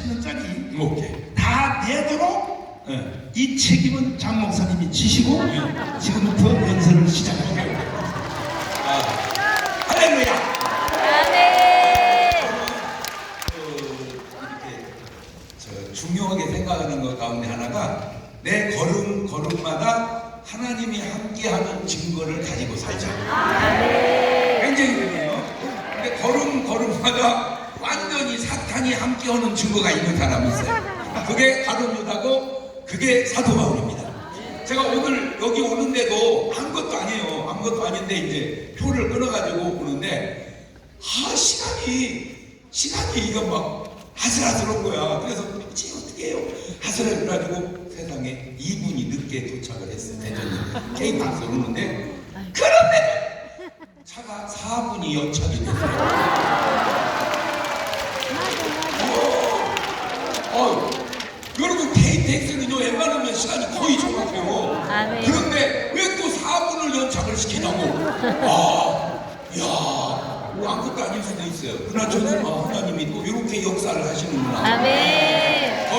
원짜리 오케이. 다 내도록 네. 이 책임은 장 목사님이 지시고 지금부터 연설을 시작합니다. 할렐루야. 아멘. 이렇게 중요하게 생각하는 것 가운데 하나가 내 걸음마다 하나님이 함께하는 증거를 가지고 살자. 굉장히 중요해요. 근데 걸음마다 완전히 사탄이 함께하는 증거가 있는 사람이 있어요. 그게 가룟 유다고 그게 사도 바울입니다. 제가 오늘 여기 오는데도 아무것도 아니에요. 아무것도 아닌데 이제 표를 끊어가지고 오는데 시간이 이거 막 아슬아슬한 거야. 그래서 어떻게 해요? 아슬아슬해가지고 세상에 2분이 늦게 도착을 했어요. 대전에 케이크박스로 오는데 그런데 차가 4분이 연착이 됐어요. 여러분 KTX는요 웬만하면 시간이 거의 정확해요. 아멘. 그런데 왜 또 4분을 연착을 시키냐고. 아무것도 아닐 수도 있어요. 그러나 저는 하나님이 또 이렇게 역사를 하시는구나. 아멘.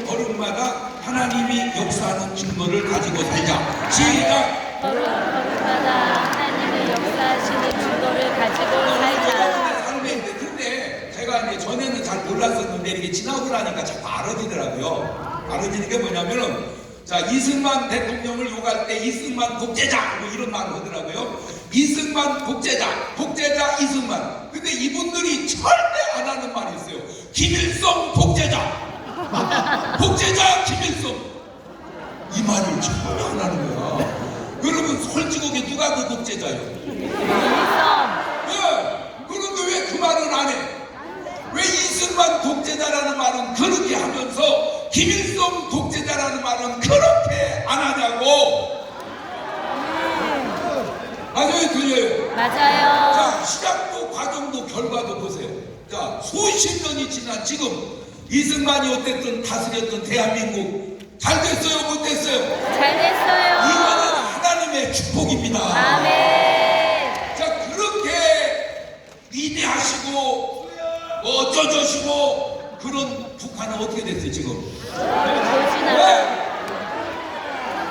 걸음마다 하나님이 역사하는 증거를 가지고 살자. 시작. 걸음마다 하나님의 역사하시는 증거를 가지고 살자. 삶인데 근데 제가 이제 전에는 잘 몰랐었는데 이렇게 지나고 나니까 자꾸 알아지더라고요. 알아지는 게 뭐냐면은 자 이승만 대통령을 욕할 때 이승만 독재자 뭐 이런 말을 하더라고요. 이승만 독재자 이승만. 근데 이분들이 절대 안 하는 말이 있어요. 김일성 독재자 독재자 김일성. 이 말을 전혀 안 하는 거야. 여러분 솔직하게 누가 그 독재자예요? 김일성. 그런데 왜 그 말은 안 해? 왜 이승만 독재자라는 말은 그렇게 하면서 김일성 독재자라는 말은 그렇게 안 하냐고. 맞아요, 들려요? 맞아요. 자, 시작도 과정도 결과도 보세요. 자, 수십 년이 지난 지금 이승만이 어쨌든 다스렸던 대한민국 잘 됐어요, 못 됐어요? 잘 됐어요. 이거는 하나님의 축복입니다. 아멘. 자, 그렇게 위대하시고 어쩌저시고 그런 북한은 어떻게 됐어요 지금? 보시나. 왜?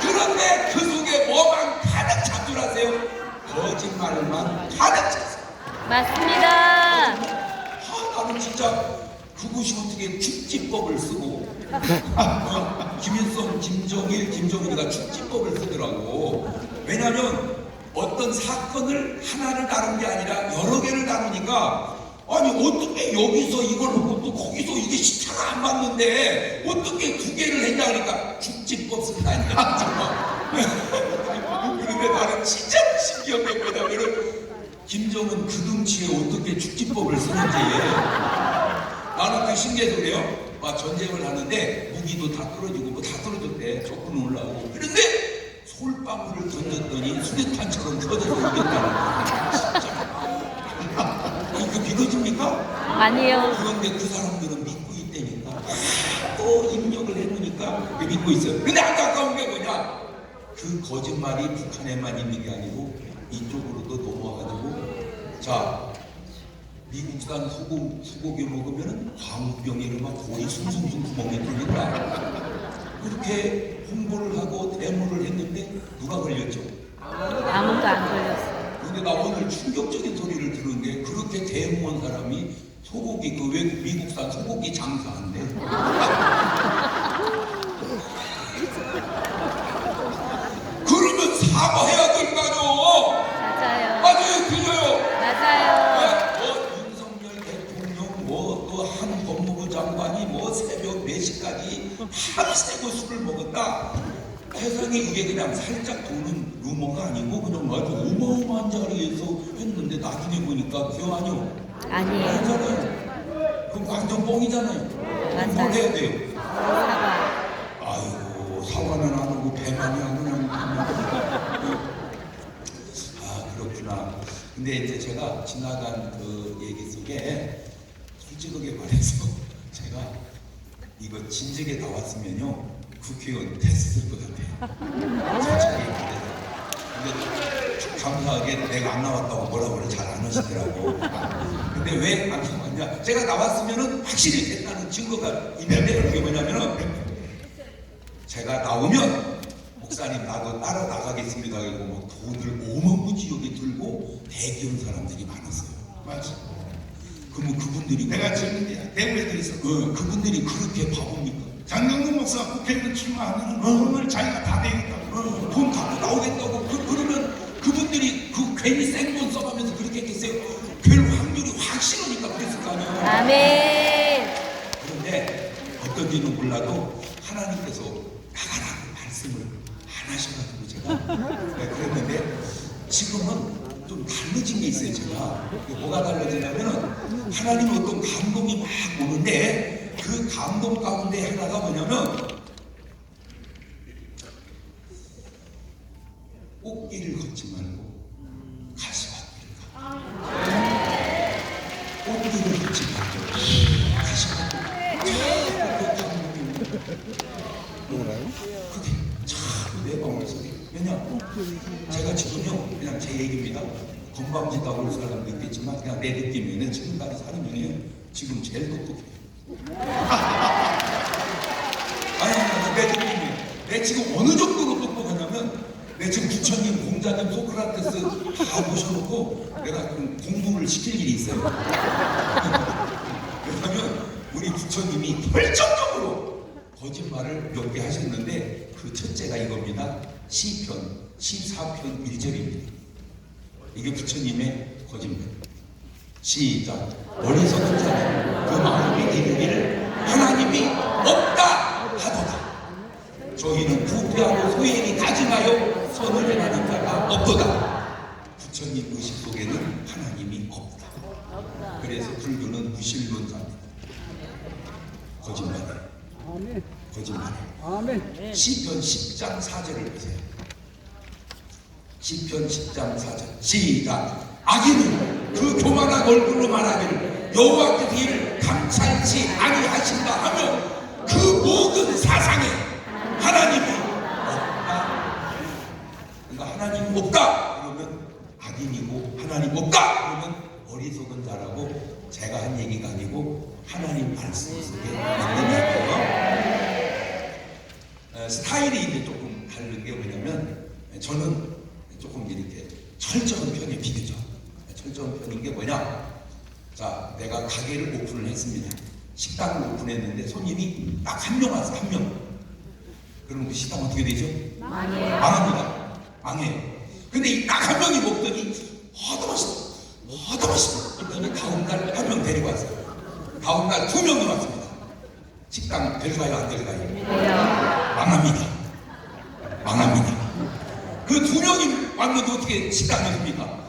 그런데 그 속에 뭐만 가득 찬 줄 아세요? 거짓말만 가득 찼어요. 맞습니다. 나는 진짜 그것이 어떻게 축지법을 쓰고 김일성, 김정일, 김정은이가 축지법을 쓰더라고. 왜냐면 어떤 사건을 하나를 다룬 게 아니라 여러 개를 다루니까 아니 어떻게 여기서 이걸 하고 또 거기서 이게 시차가 안 맞는데 어떻게 두 개를 했냐 그러니까 축지법 쓴다니까. 그런데 나는 진짜 신기한 게 뭐냐면은 김정은 그 등치에 어떻게 축지법을 쓰는지 나는 그 신기해서 그래요. 전쟁을 하는데 무기도 다 떨어지고 뭐 다 떨어졌대. 적군은 올라오고 그런데 솔방울을 던졌더니 수류탄처럼 터져서 이겼다는 거야. 진짜. 그 믿어집니까? 아니요. 그런데 그 사람들은 믿고 있다니까. 또 입력을 해놓으니까 믿고 있어요. 근데 안타까운 게 뭐냐? 그 거짓말이 북한에만 있는 게 아니고 이쪽으로도 넘어가가지고 자 미국산 소고기 먹으면은 광우병이 막 거의 숭숭숭 구멍이 뚫린다. 그렇게 홍보를 하고 데모를 했는데 누가 걸렸죠? 아무도 안 걸렸어요. 근데 나 오늘 충격적인 소리를 들은 게 그렇게 데모한 사람이 소고기 그 외국 미국산 소고기 장사한대. 그러면 사과해야 될 거 아니요? 맞아요. 맞아요, 들려요? 맞아요. 윤석열 대통령 또 한 법무부 장관이 새벽 4시까지 밤새고 술을 먹었다. 세상에 이게 그냥 살짝 도는 루머가 아니고 그냥 아주 어마어마한 자리에서 했는데 나중에 보니까 기억 아니요? 아니에요. 아니잖아요. 그럼 완전 뻥이잖아요. 그럼 뭘 해야 돼요? 사과. 아이고 사과는 안 하고 배만이 안 그냥 그렇구나. 근데 이제 제가 지나간 그 얘기 속에 솔직하게 말해서 제가 이거 진즉에 나왔으면요 국회의원 됐을 것 같아요. 솔직히 얘기해서. 근데 감사하게 내가 안 나왔다고 뭐라고 잘 안 하시더라고. 근데 왜 안 나왔냐? 제가 나왔으면은 확실히 됐다는 그 증거가 있는데 그게 뭐냐면은 제가 나오면 목사님 나도 따라 나가겠습니다. 그리고 뭐 돈을 오만무지하게 들고 대기한 사람들이 많았어요. 맞아. 그러면 그분들이 내가 지금 대구에도 있어. 그분들이 그렇게 바보입니까? 장경동 목사가 국회의원 출마하면 오늘 자기가 다 되겠다고. 돈 갖고 나오겠다고 그러면 그분들이 그 괜히 생돈 써가면서 그렇게 했겠어요? 별 확률이 확실하니까 그랬을 거 아니에요. 아멘. 그런데 어떤지는 몰라도 하나님께서 나가라고 말씀을 안 하셔가지고 제가 그랬는데 지금은 좀 달라진 게 있어요. 제가 뭐가 달라지냐면은 하나님 어떤 감동이 막 오는데 그 감동 가운데 하나가 뭐냐면 꽃길을 걷지 말고 가시밭길을 가. 꽃길을 걷지 말고 가시밭길을 그게 참 내 마음속에 왜냐 제가 지금요 그냥 제 얘기입니다. 건방지다고 할 사람도 있겠지만 그냥 내 느낌에는 지금까지 사는 중에 지금 제일 똑똑해요. 아니 내 느낌이에요. 내 지금 어느 정도로 똑똑하냐면 내 지금 부처님, 공자님, 소크라테스 다 모셔놓고 내가 좀 공부를 시킬 일이 있어요. 왜냐하면 우리 부처님이 결정적으로 거짓말을 몇 개 하셨는데 그 첫째가 이겁니다. 시편 14편 1절입니다. 이게 부처님의 거짓말. 시작. 어리석은 자는 그 마음에 이르기를 하나님이 없다 하도다. 저희는 부패하고 소행이 다짐하여 선을 행하는 자가 없도다. 부처님 의식 속에는 하나님이 없다. 그래서 불교는 무신론자입니다. 거짓말이에요. 거짓말이에요. 시편 10장 4절을 보세요. 시편 10장 4절 시작. 악인은 그 교만한 얼굴로 말하기를 여호와께서 이를 감찰치 아니하신다 하며 그 모든 사상에 하나님이 없다. 그러니까 하나님이 없다 그러면 악인이고 하나님 없다 그러면 어리석은 자라고 제가 한 얘기가 아니고 하나님 말씀 속에 있는 얘기예요. 스타일이 이제 조금 다른 게 뭐냐면 저는 조금 이렇게 철저한 편에 비교죠. 철저한 편인 게 뭐냐? 자, 내가 가게를 오픈을 했습니다. 식당을 오픈했는데 손님이 딱 한 명 왔어, 한 명. 그럼 그 식당 어떻게 되죠? 망해요. 망합니다. 망해요. 근데 이 딱 한 명이 먹더니 더 맛있어, 더 맛있어. 그랬더니 다음 날 한 명 데리고 왔어요. 다음 날 2명이 왔습니다. 식당 될까요, 안 될까요? 망합니다. 망합니다. 그 2명이 왔는데 어떻게 식당이 됩니까?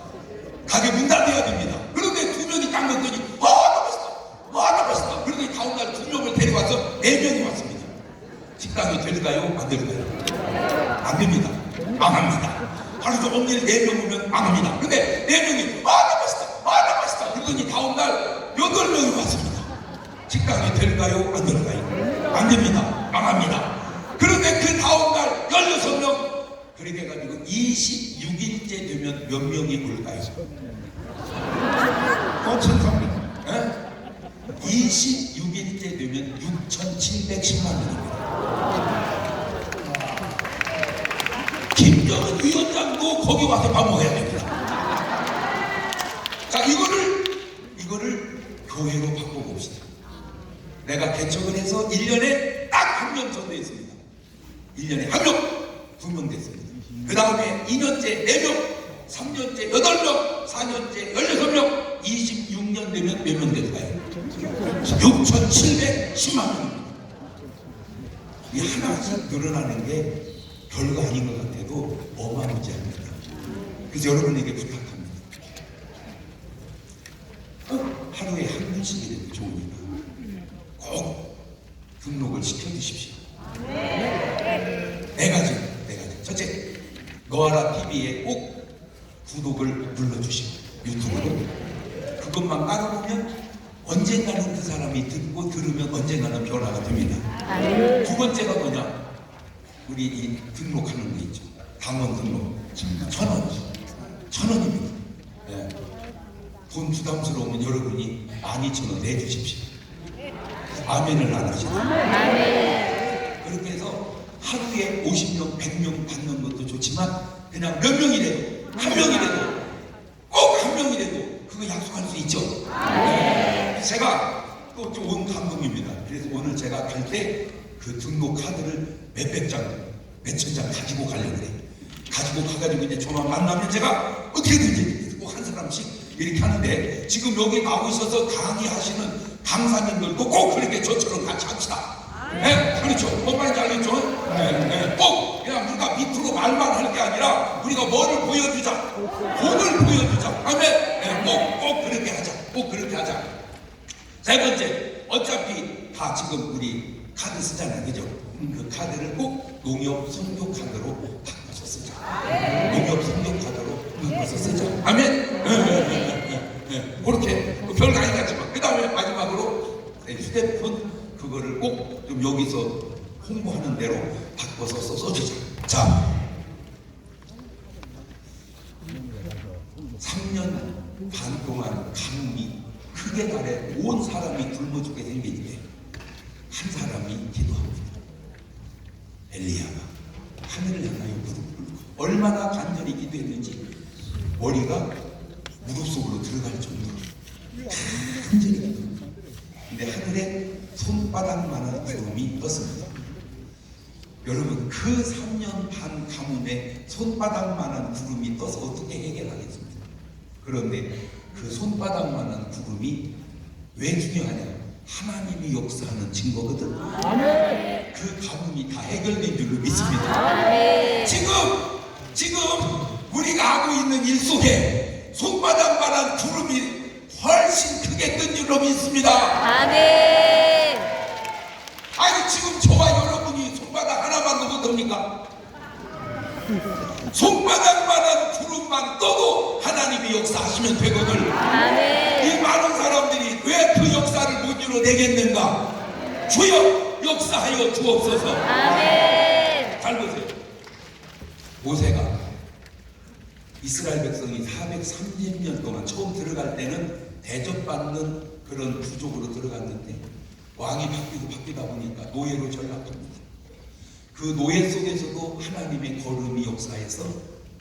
가게 문 닫아야 됩니다. 그런데 2명이 딱 먹더니 너무 맛있다, 너무 맛있다. 그러더니 다음 날 2명을 데려와서 4명이 왔습니다. 식당이 될까요, 안 될까요? 안 됩니다. 망합니다. 하루 종일 4명 오면 망합니다. 근데 4명이 너무 맛있다, 너무 맛있다. 그러더니 다음 날 8명이 왔습니다. 식당이 될까요, 안 될까요? 안 됩니다. 망합니다. 그런데 그 다음 날 16명 그렇게 해가지고 26일째 되면 몇 명이 올까요? 5,300. 26일째 되면 6,710만 명입니다. 김정은 위원장도 거기 와서 밥 먹어야 됩니다. 자, 이거를 교회로 바꿔봅시다. 내가 개척을 해서 1년에 딱 한 명 전도했습니다. 1년에 한 명, 2명 됐습니다. 그 다음에 2년째 4명, 3년째 8명, 4년째 16명, 26년 되면 몇 명 될까요? 6,710만 명입니다. 이 하나씩 늘어나는 게 별거 아닌 것 같아도 어마무지합니다. 그래서 여러분에게 부탁합니다. 꼭 하루에 한 분씩이라도 좋으니까 꼭 등록을 시켜주십시오. 네 가지. 첫째, 너하라 TV에 꼭 구독을 눌러주시고 유튜브로 그것만 깔아보면 언젠가는 그 사람이 듣고 들으면 언젠가는 변화가 됩니다. 두 번째가 뭐냐? 우리 이 등록하는 거 있죠. 당원 등록 1,000원입니다. 예. 돈 부담스러우면 여러분이 12,000원 내주십시오. 아멘을 안 하시나? 아멘. 그렇게 해서 하루에 50명, 100명 받는 것도 좋지만 그냥 몇 명이라도, 한 명이라도, 꼭 한 명이라도 그거 약속할 수 있죠. 제가 또 좋은 감동입니다. 그래서 오늘 제가 갈 때 그 등록 카드를 몇백 장, 몇천 장 가지고 가려고 그래. 가지고 가가지고 이제 저만 만나면 제가 어떻게든지 꼭 한 사람씩 이렇게 하는데, 지금 여기 나오셔서 강의하시는 강사님들도 꼭 그렇게 저처럼 같이 합시다. 네, 그렇죠. 뭔 말인지 알겠죠? 꼭 그냥 우리가 밑으로 말만 할 게 아니라 우리가 뭐를 보여주자, 공을 보여주자. 아멘. 꼭 그렇게 하자. 꼭 그렇게 하자. 세 번째, 어차피 다 지금 우리 카드 쓰잖아요, 그죠? 그 카드를 꼭 농협 선교 카드로 바꿔서 쓰자. 농협 선교 카드로 바꿔서 쓰자. 아멘. 그렇게 별거 아닌 것 같지만, 그 다음에 마지막으로 휴대폰 그거를 꼭 좀 여기서 홍보하는 대로 바꿔서 써주자. 자, 3년 반 동안 가뭄이 크게 달해 온 사람이 굶어 죽게 생기는데 한 사람이 기도합니다. 엘리야가 하늘을 향하여 무릎 꿇고 얼마나 간절히 기도했는지 머리가 무릎 속으로 들어갈 정도로 간절히 기도합니다. 근데 하늘에 손바닥만한 구름이 떴습니다. 여러분, 그 3년 반 가뭄에 손바닥만한 구름이 떠서 어떻게 해결하겠습니까? 그런데 그 손바닥만한 구름이 왜 중요하냐? 하나님이 역사하는 증거거든. 그 가뭄이 다 해결된 줄로 믿습니다. 지금 우리가 하고 있는 일 속에 손바닥만한 구름이 훨씬 크게 뜬 줄로 믿습니다. 아멘. 아니, 지금 저와 여러분이 손바닥 하나만 넣어도 됩니까? 손바닥만한 구름만 떠도 하나님이 역사하시면 되거든. 아멘. 이 많은 사람들이 왜 그 역사를 못 이뤄내겠는가? 주여 역사하여 주옵소서. 아멘. 잘 보세요. 모세가 이스라엘 백성이 430년 동안 처음 들어갈 때는 대접받는 그런 부족으로 들어갔는데 왕이 바뀌다 보니까 노예로 전락합니다. 그 노예 속에서도 하나님의 거름이 역사해서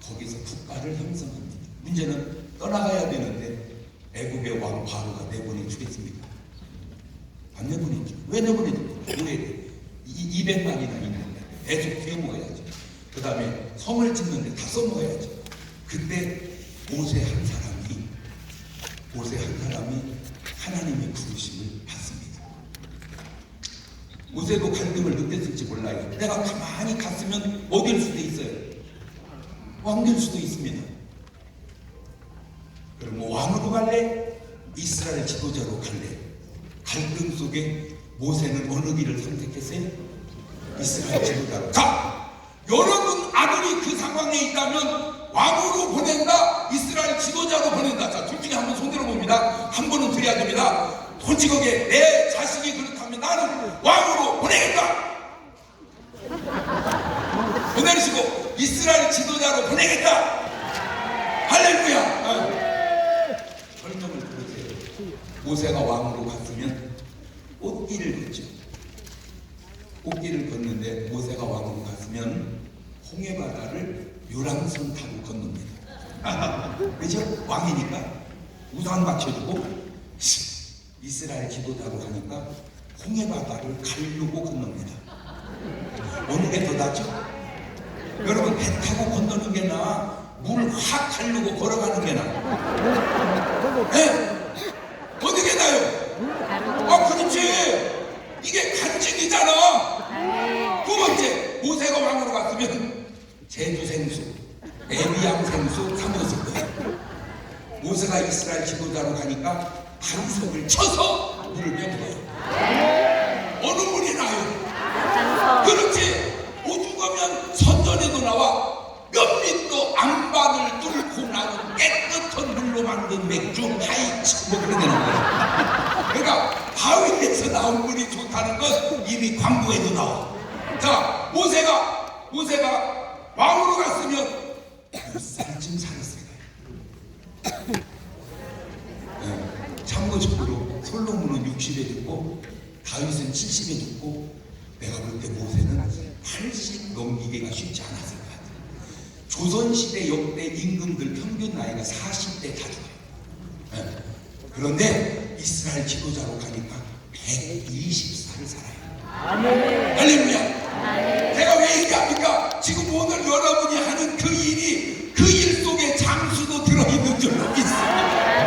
거기서 국가를 형성합니다. 문제는 떠나가야 되는데 애굽의 왕 바로가 내보내주겠습니까? 안 내보내죠. 왜 내보내줍니까? 노예를 200만이나 있는데 계속 뒤에 먹어야죠. 그 다음에 성을 짓는데 다 써먹어야죠. 그때 모세 한 사람이 하나님의 부르심을 받습니다. 모세도 갈등을 느꼈을지 몰라요. 내가 가만히 갔으면 못 될 수도 있어요. 왕 될 수도 있습니다. 그럼 뭐 왕으로 갈래? 이스라엘 지도자로 갈래? 갈등 속에 모세는 어느 길을 선택했어요? 이스라엘 지도자로 가! 여러분 아들이 그 상황에 있다면 왕으로 보낸다, 이스라엘 지도자로 보낸다. 자, 둘 중에 한 번 손들어 봅니다. 한 번은 드려야 됩니다. 솔직하게 내 자식이 그렇다면 나는 왕으로 보내겠다. 보내시고 이스라엘 지도자로 보내겠다. 할렐루야. 설명을 들으세요. 모세가 왕으로 갔으면 꽃길을 걷죠. 꽃길을 걷는데 모세가 왕으로 갔으면 홍해바다를 유람선 타고 건넙니다. 그죠? 왕이니까 우산 맞춰주고 이스라엘 지도자로 가니까 홍해바다를 가르고 건넙니다. 어느 게 더 낫죠? 여러분, 배 타고 건너는 게 나아? 물 확 가르고 걸어가는 게 나아? 네? 어느 게 나아요? 아, 그렇지. 이게 간증이잖아. 두 번째, 모세가 왕으로 갔으면 제주 생수, 에비양 생수 사먹었을 거예요. 모세가 이스라엘 지도자로 가니까 반석을 쳐서 물을 빼먹어요. 어느 물이 나요? 그렇지. 오죽하면 선전에도 나와 몇 밑도 안반을 뚫고 나온 깨끗한 물로 만든 맥주 하이치 뭐 그런 게 나와요. 그러니까 바위에서 나온 물이 좋다는 건 이미 광고에도 나와. 자, 모세가 왕으로 갔으면 몇 살쯤 살았을까요? 참고적으로 솔로몬은 60에 됐고 다윗은 70에 죽고 내가 볼 때 모세는 80 넘기기가 쉽지 않았을 것 같아요. 조선시대 역대 임금들 평균 나이가 40대 다 죽어요. 네. 그런데 이스라엘 지도자로 가니까 120살을 살아요. 할렐루야. 제가 왜 얘기합니까? 지금 오늘 여러분이 하는 그 일이 그 일 속에 장수도 들어있는 줄 믿습니다.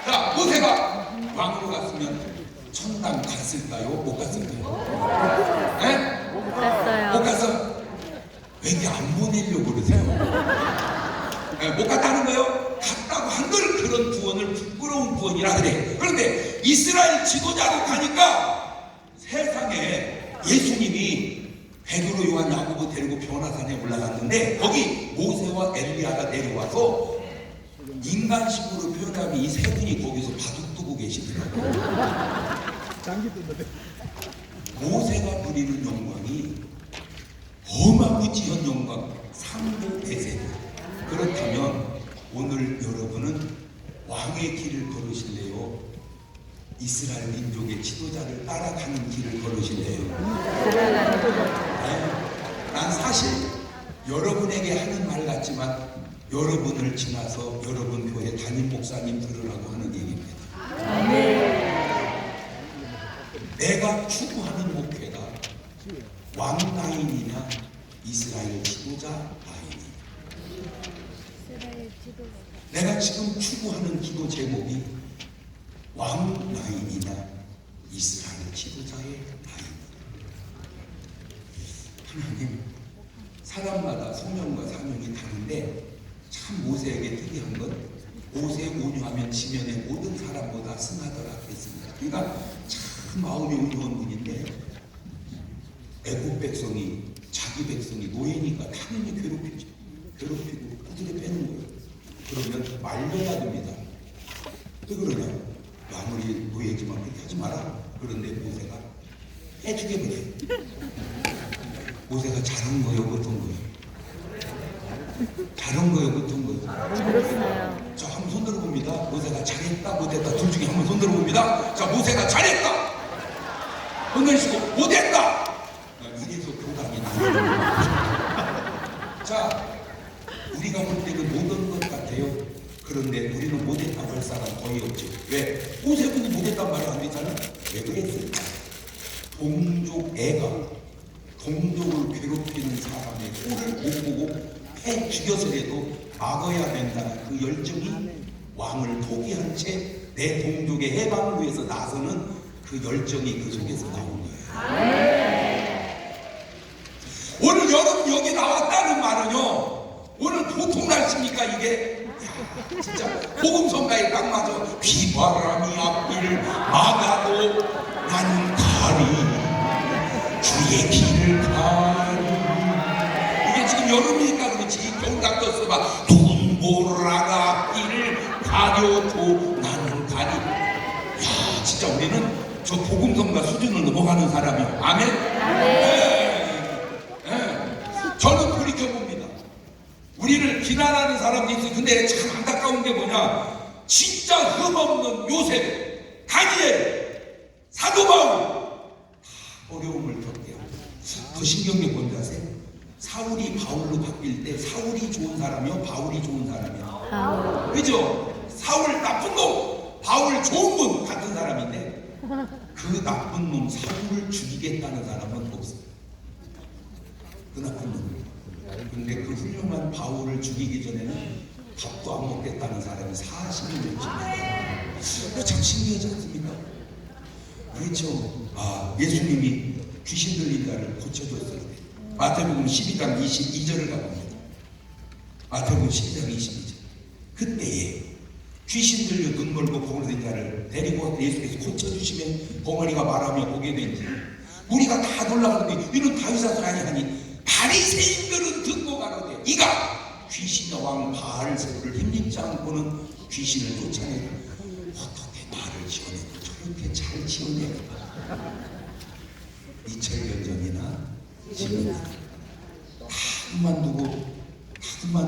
자, 모세가 왕으로 갔으면 천당 갔을까요? 못 갔을까요? 네? 못 갔어요. 못 가서 왜 이렇게 안 보내려고 그러세요? 네, 못 갔다는 거요? 갔다고 한들 그런 구원을 부끄러운 구원이라 그래. 그런데 이스라엘 지도자로 가니까 세상에 예수님이 베드로, 요한, 야고보 데리고 변화산에 올라갔는데 거기 모세와 엘리야가 내려와서 인간식으로 표현하면 이 세 분이 거기서 바둑 두고 계시더라고요. 모세가 누리는 영광이 어마무지한 영광, 상도 대세. 그렇다면 오늘 여러분은 왕의 길을 걸으실래요? 이스라엘 민족의 지도자를 따라가는 길을 걸으실래요? 네. 난 사실 여러분에게 하는 말 같지만 여러분을 지나서 여러분 교회 담임 목사님 들으라고 하는 얘기입니다. 내가 추구하는 목회가 왕 라인이냐 이스라엘 지도자 라인이냐. 내가 지금 추구하는 기도 제목이 왕 라인이냐 이스라엘 지도자의 라인이냐. 하나님, 사람마다 소명과 사명이 다른데 참 모세에게 특이한 건 모세 온유하면 지면의 모든 사람보다 승하더라 그랬습니다. 그러니까 참 마음이 온유한 분인데 애국 백성이 자기 백성이 노예니까 당연히 괴롭히고 두드려 빼는 거예요. 그러면 말려야 됩니다. 왜 그러냐? 아무리 노예지만 그렇게 하지 마라. 그런데 모세가 해주게 그래. 모세가 잘한 거예요, 못한 거예요? 잘한 거예요, 못한 거예요? 잘했어요. 자, 한번 손 들어봅니다. 모세가 잘했다, 못했다. 둘 중에 한번 손 들어봅니다. 자, 모세가 잘했다. 손 내리시고 못했다. 이래서 교단이 나와요. 자, 우리가 볼 때는 못한 것 같아요. 그런데 우리는 못했다고 할 사람 거의 없죠. 왜? 모세군이 못했단 말을 안 했잖아. 왜 그랬을까? 동족 애가 동족을 괴롭히는 사람의 꼴을 못 보고 패 죽여서라도 막아야 된다는 그 열정이 왕을 포기한 채 내 동족의 해방을 위해서 나서는 그 열정이 그 속에서 나온 거예요. 오늘 여러분 여기 나왔다는 말은요, 오늘 보통 날씨입니까 이게? 야, 진짜 복음성가에 딱 맞아. 비바람이 앞길을 막아도 나는 가리 주의 길을 가리. 이게 지금 여름이니까 그렇지. 겨울 같았어 봐. 눈보라가 앞길을 가려도 나는 가리. 야, 진짜 우리는 저 복음성가 수준을 넘어가는 사람이에요. 아멘? 저는 돌이켜봅니다. 우리를 비난하는 사람도 있어요. 근데 참 안타까운 게 뭐냐, 진짜 흠없는 요셉, 다니엘, 사도 바울 다 어려움을 겪게 하고. 더 신기한 게 뭔지 아세요? 사울이 바울로 바뀔 때 사울이 좋은 사람이요, 바울이 좋은 사람이요? 그죠? 사울 나쁜 놈, 바울 좋은 분 같은 사람인데 그 나쁜 놈 사울을 죽이겠다는 사람은 없어요. 그 나쁜 놈. 근데 그 훌륭한 바울을 죽이기 전에는 밥도 안 먹겠다는 사람이 40년을 죽입니다. 참 신기하지 않습니까? 그렇죠. 아, 예수님이 귀신 들린 자를 고쳐줬을 때 마태복음 12장 22절을 가봅니다. 마태복음 12장 22절. 그때에 귀신 들려 눈 멀고 봉으로 된 자를 데리고 예수께서 고쳐주시면 벙어리가 말하며 보게 된지 우리가 다 놀라가는데 이는 다윗의 아들이 하니 바리새인들은 듣고 가로되 이가 귀신의 왕 바알세불을 힘입지 않고는 귀신을 쫓아내고 어떻게 말을 지어내고 저렇게 잘 지어내고 2000년 전이나 지금이나 다만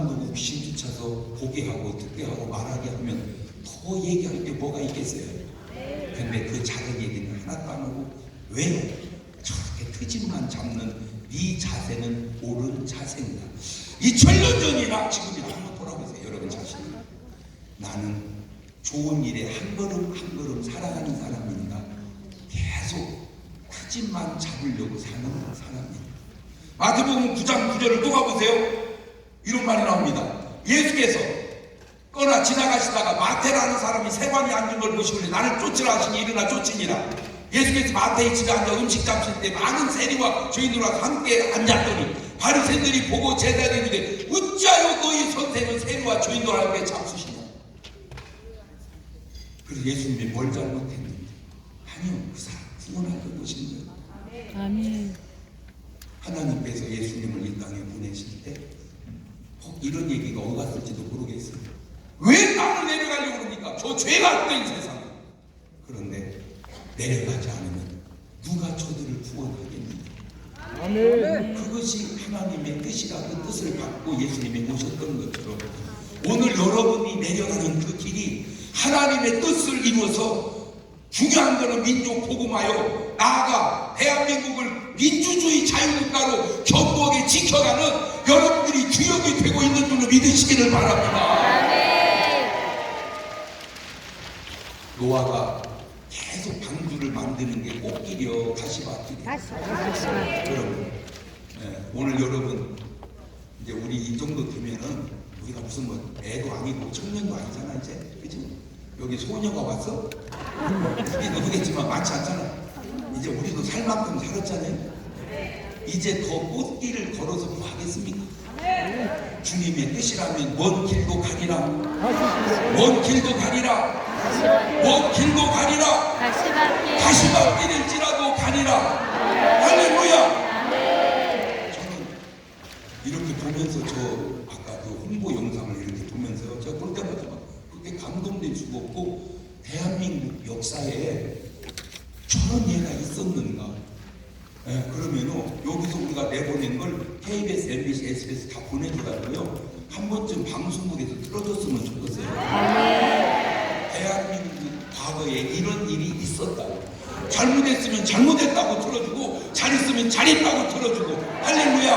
두고 귀신 쫓아서 보게 하고 듣게 하고 말하게 하면 더 얘기할 게 뭐가 있겠어요. 근데 그 작은 얘기는 하나도 안 오고 왜 저렇게 트집만 잡는 네 자세는 옳은 자세입니다. 2000년 전이나 지금이나 한번 돌아보세요. 여러분 자신. 나는 좋은 일에 한 걸음 한 걸음 살아가는 사람입니다. 계속 트집만 잡으려고 사는 사람입니다. 마태복음 9장 9절을 또 가보세요. 이런 말이 나옵니다. 예수께서 떠나 지나가시다가 마태라는 사람이 세관이 앉은 걸 보시고 나를 쫓으라 하시니 일어나 쫓으니라. 예수께서 마태의 집에 앉아 음식 잡실 때 많은 세리와 죄인들과 함께 앉았더니 바리새인들이 보고 제자들이 이르되 어찌하여 너희 선생은 세리와 죄인들과 함께 잡수시냐. 그래서 예수님이 뭘 잘못했는데 아니요, 그 사람 구원하려 오신 거예요. 아멘. 하나님께서 예수님을 이 땅에 보내실 때 이런 얘기가 오갔을지도 모르겠어요. 왜 땅을 내려가려고 그러니까? 저 죄가 된 세상. 그런데 내려가지 않으면 누가 저들을 구원하겠느냐. 아멘. 그것이 하나님의 뜻이라 그 뜻을 받고 예수님이 오셨던 것처럼 오늘 여러분이 내려가는 그 길이 하나님의 뜻을 이루어서 중요한 것은 민족 복음하여 나아가 대한민국을 민주주의 자유국가로 견고하게 지켜가는 여러분들이 주역이 되고 있는 줄로 믿으시기를 바랍니다. 노아가 계속 방주를 만드는 게 꽃길이요 가시밭길이요. 여러분, 오늘 여러분 이제 우리 이 정도 되면은 우리가 무슨 뭐 애도 아니고 청년도 아니잖아 이제, 그치? 여기 소녀가 왔어? 우리도 그겠지만 많지 않잖아. 이제 우리도 살 만큼 살았잖아요. 이제 더 꽃길을 걸어서 뭐 하겠습니까? 주님의 뜻이라면 먼 길도 가리라. 먼 길도 가리라. 먼 길도 가리라. 가시밭길일지라도 가리라. 할렐루야. 저는 이렇게 보면서 저 아까 그 홍보 영상을 이렇게 보면서 제가 볼 때마다 막 그렇게 감동될 수가 없고, 대한민국 역사에 저런 예가 있었는가? 그러면은 여기서 우리가 내보낸 걸 KBS, MBC, SBS 다 보내주라고요. 한 번쯤 방송국에서 틀어줬으면 좋겠어요. 대한민국 과거에 이런 일이 있었다고. 잘못했으면 잘못했다고 틀어주고, 잘했으면 잘했다고 틀어주고. 할렐루야.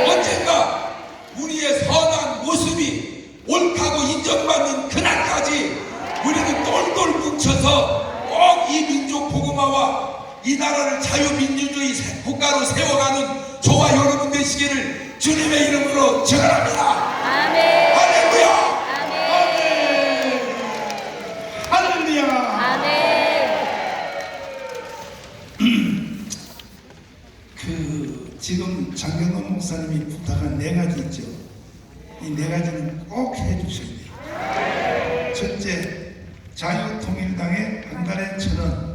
언젠가 우리의 선한 모습이 옳다고 인정받는 그날까지 우리는 똘똘 뭉쳐서 꼭 이 민족 복음화와 이 나라를 자유민주주의 국가로 세워가는 저와 여러분 되시기를 주님의 이름으로 축원합니다. 아멘. 할렐루야. 아멘. 할렐루야. 아멘. 지금 장경원 목사님이 부탁한 4가지 있죠. 이 4가지는 꼭 해주셔야 돼요. 첫째, 자유통일당에 한 달에 1,000원,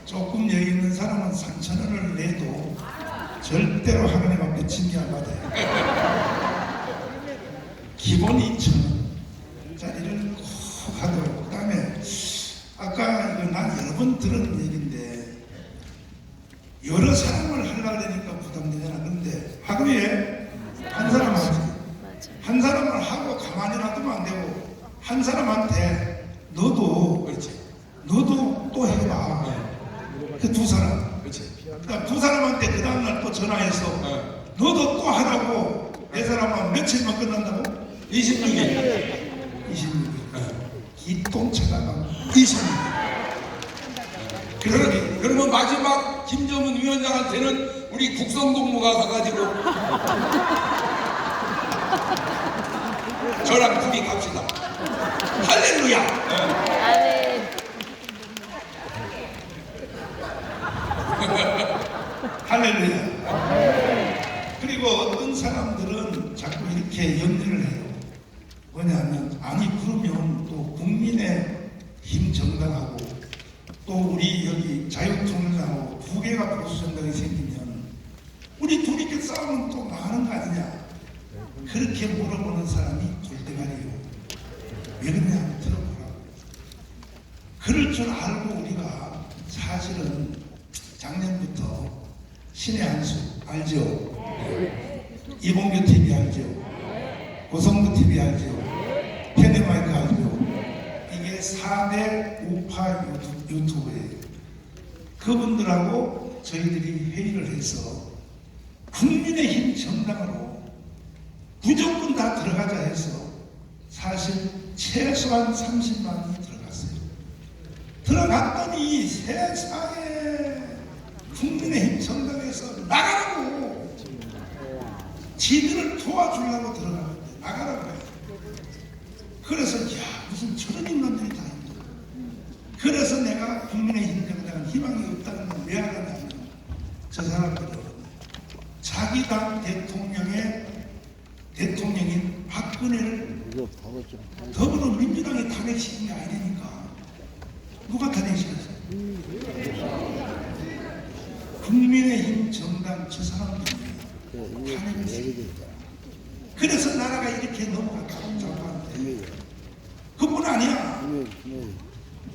조금 여유 있는 사람은 3,000원을 내도 절대로 하나님 앞에 징계 안 받아요. 기본 2,000원짜리를 꼭 하도록. 그 다음에 아까 이거 난 여러 번 들은 얘기인데, 여러 사람을 하려고 하니까 부담되잖아. 그런데 하루에 한 사람 하지. 한 사람을 하고 가만히 놔두면 안 되고, 한 사람한테 너도, 그렇지. 너도 또 해봐. 그 2사람. 그렇지. 그다음 2사람한테 그 다음날 또 전화해서 너도 또 하라고. 4사람은 며칠만 끝난다고? 26일. 26일. 기똥차가 막 26일. 그러면 마지막 김정은 위원장한테는 우리 국성동무가 가가지고 저랑 둘이 갑시다. 할렐루야. 아멘. 할렐루야. 그리고 어떤 사람들은 자꾸 이렇게 연대를 해요. 뭐냐면, 아니 그러면 또 국민의 힘 정당하고 또 우리 여기 자유통일당하고 2개가 보수정당이 생기면 우리 둘이 이렇게 싸우면 또 망하는 거 아니냐. 그렇게 물어보는 사람이 골대가리요. 왜 그러냐 하면 들어보라고. 그럴 줄 알고 우리가 사실은 작년부터 신의 한수 알죠? 이봉규 TV 알죠? 고성구 TV 알죠? 페네마이크 알죠? 이게 4대 우파 유튜브예요. 그분들하고 저희들이 회의를 해서 국민의힘 정당으로 무조건 다 들어가자 해서 사실 최소한 30만이 들어갔어요. 들어갔더니 세상에 국민의힘 정당에서 나가라고 지들을 도와주려고 들어가는데 나가라고 해요. 그래서 야 무슨 저런 인간들이 다 있나. 그래서 내가 국민의힘 정당은 희망이 없다는 걸 왜 알았냐면 저 사람들은 자기 당 대통령인 박근혜를 더불어민주당이 탄핵시킨 게 아니니까 누가 탄핵시켰어요? 국민의힘 정당 저 사람들이 탄핵을 시켰어요. 그래서 나라가 이렇게 넘어갔다 잡았는데 그뿐 아니야.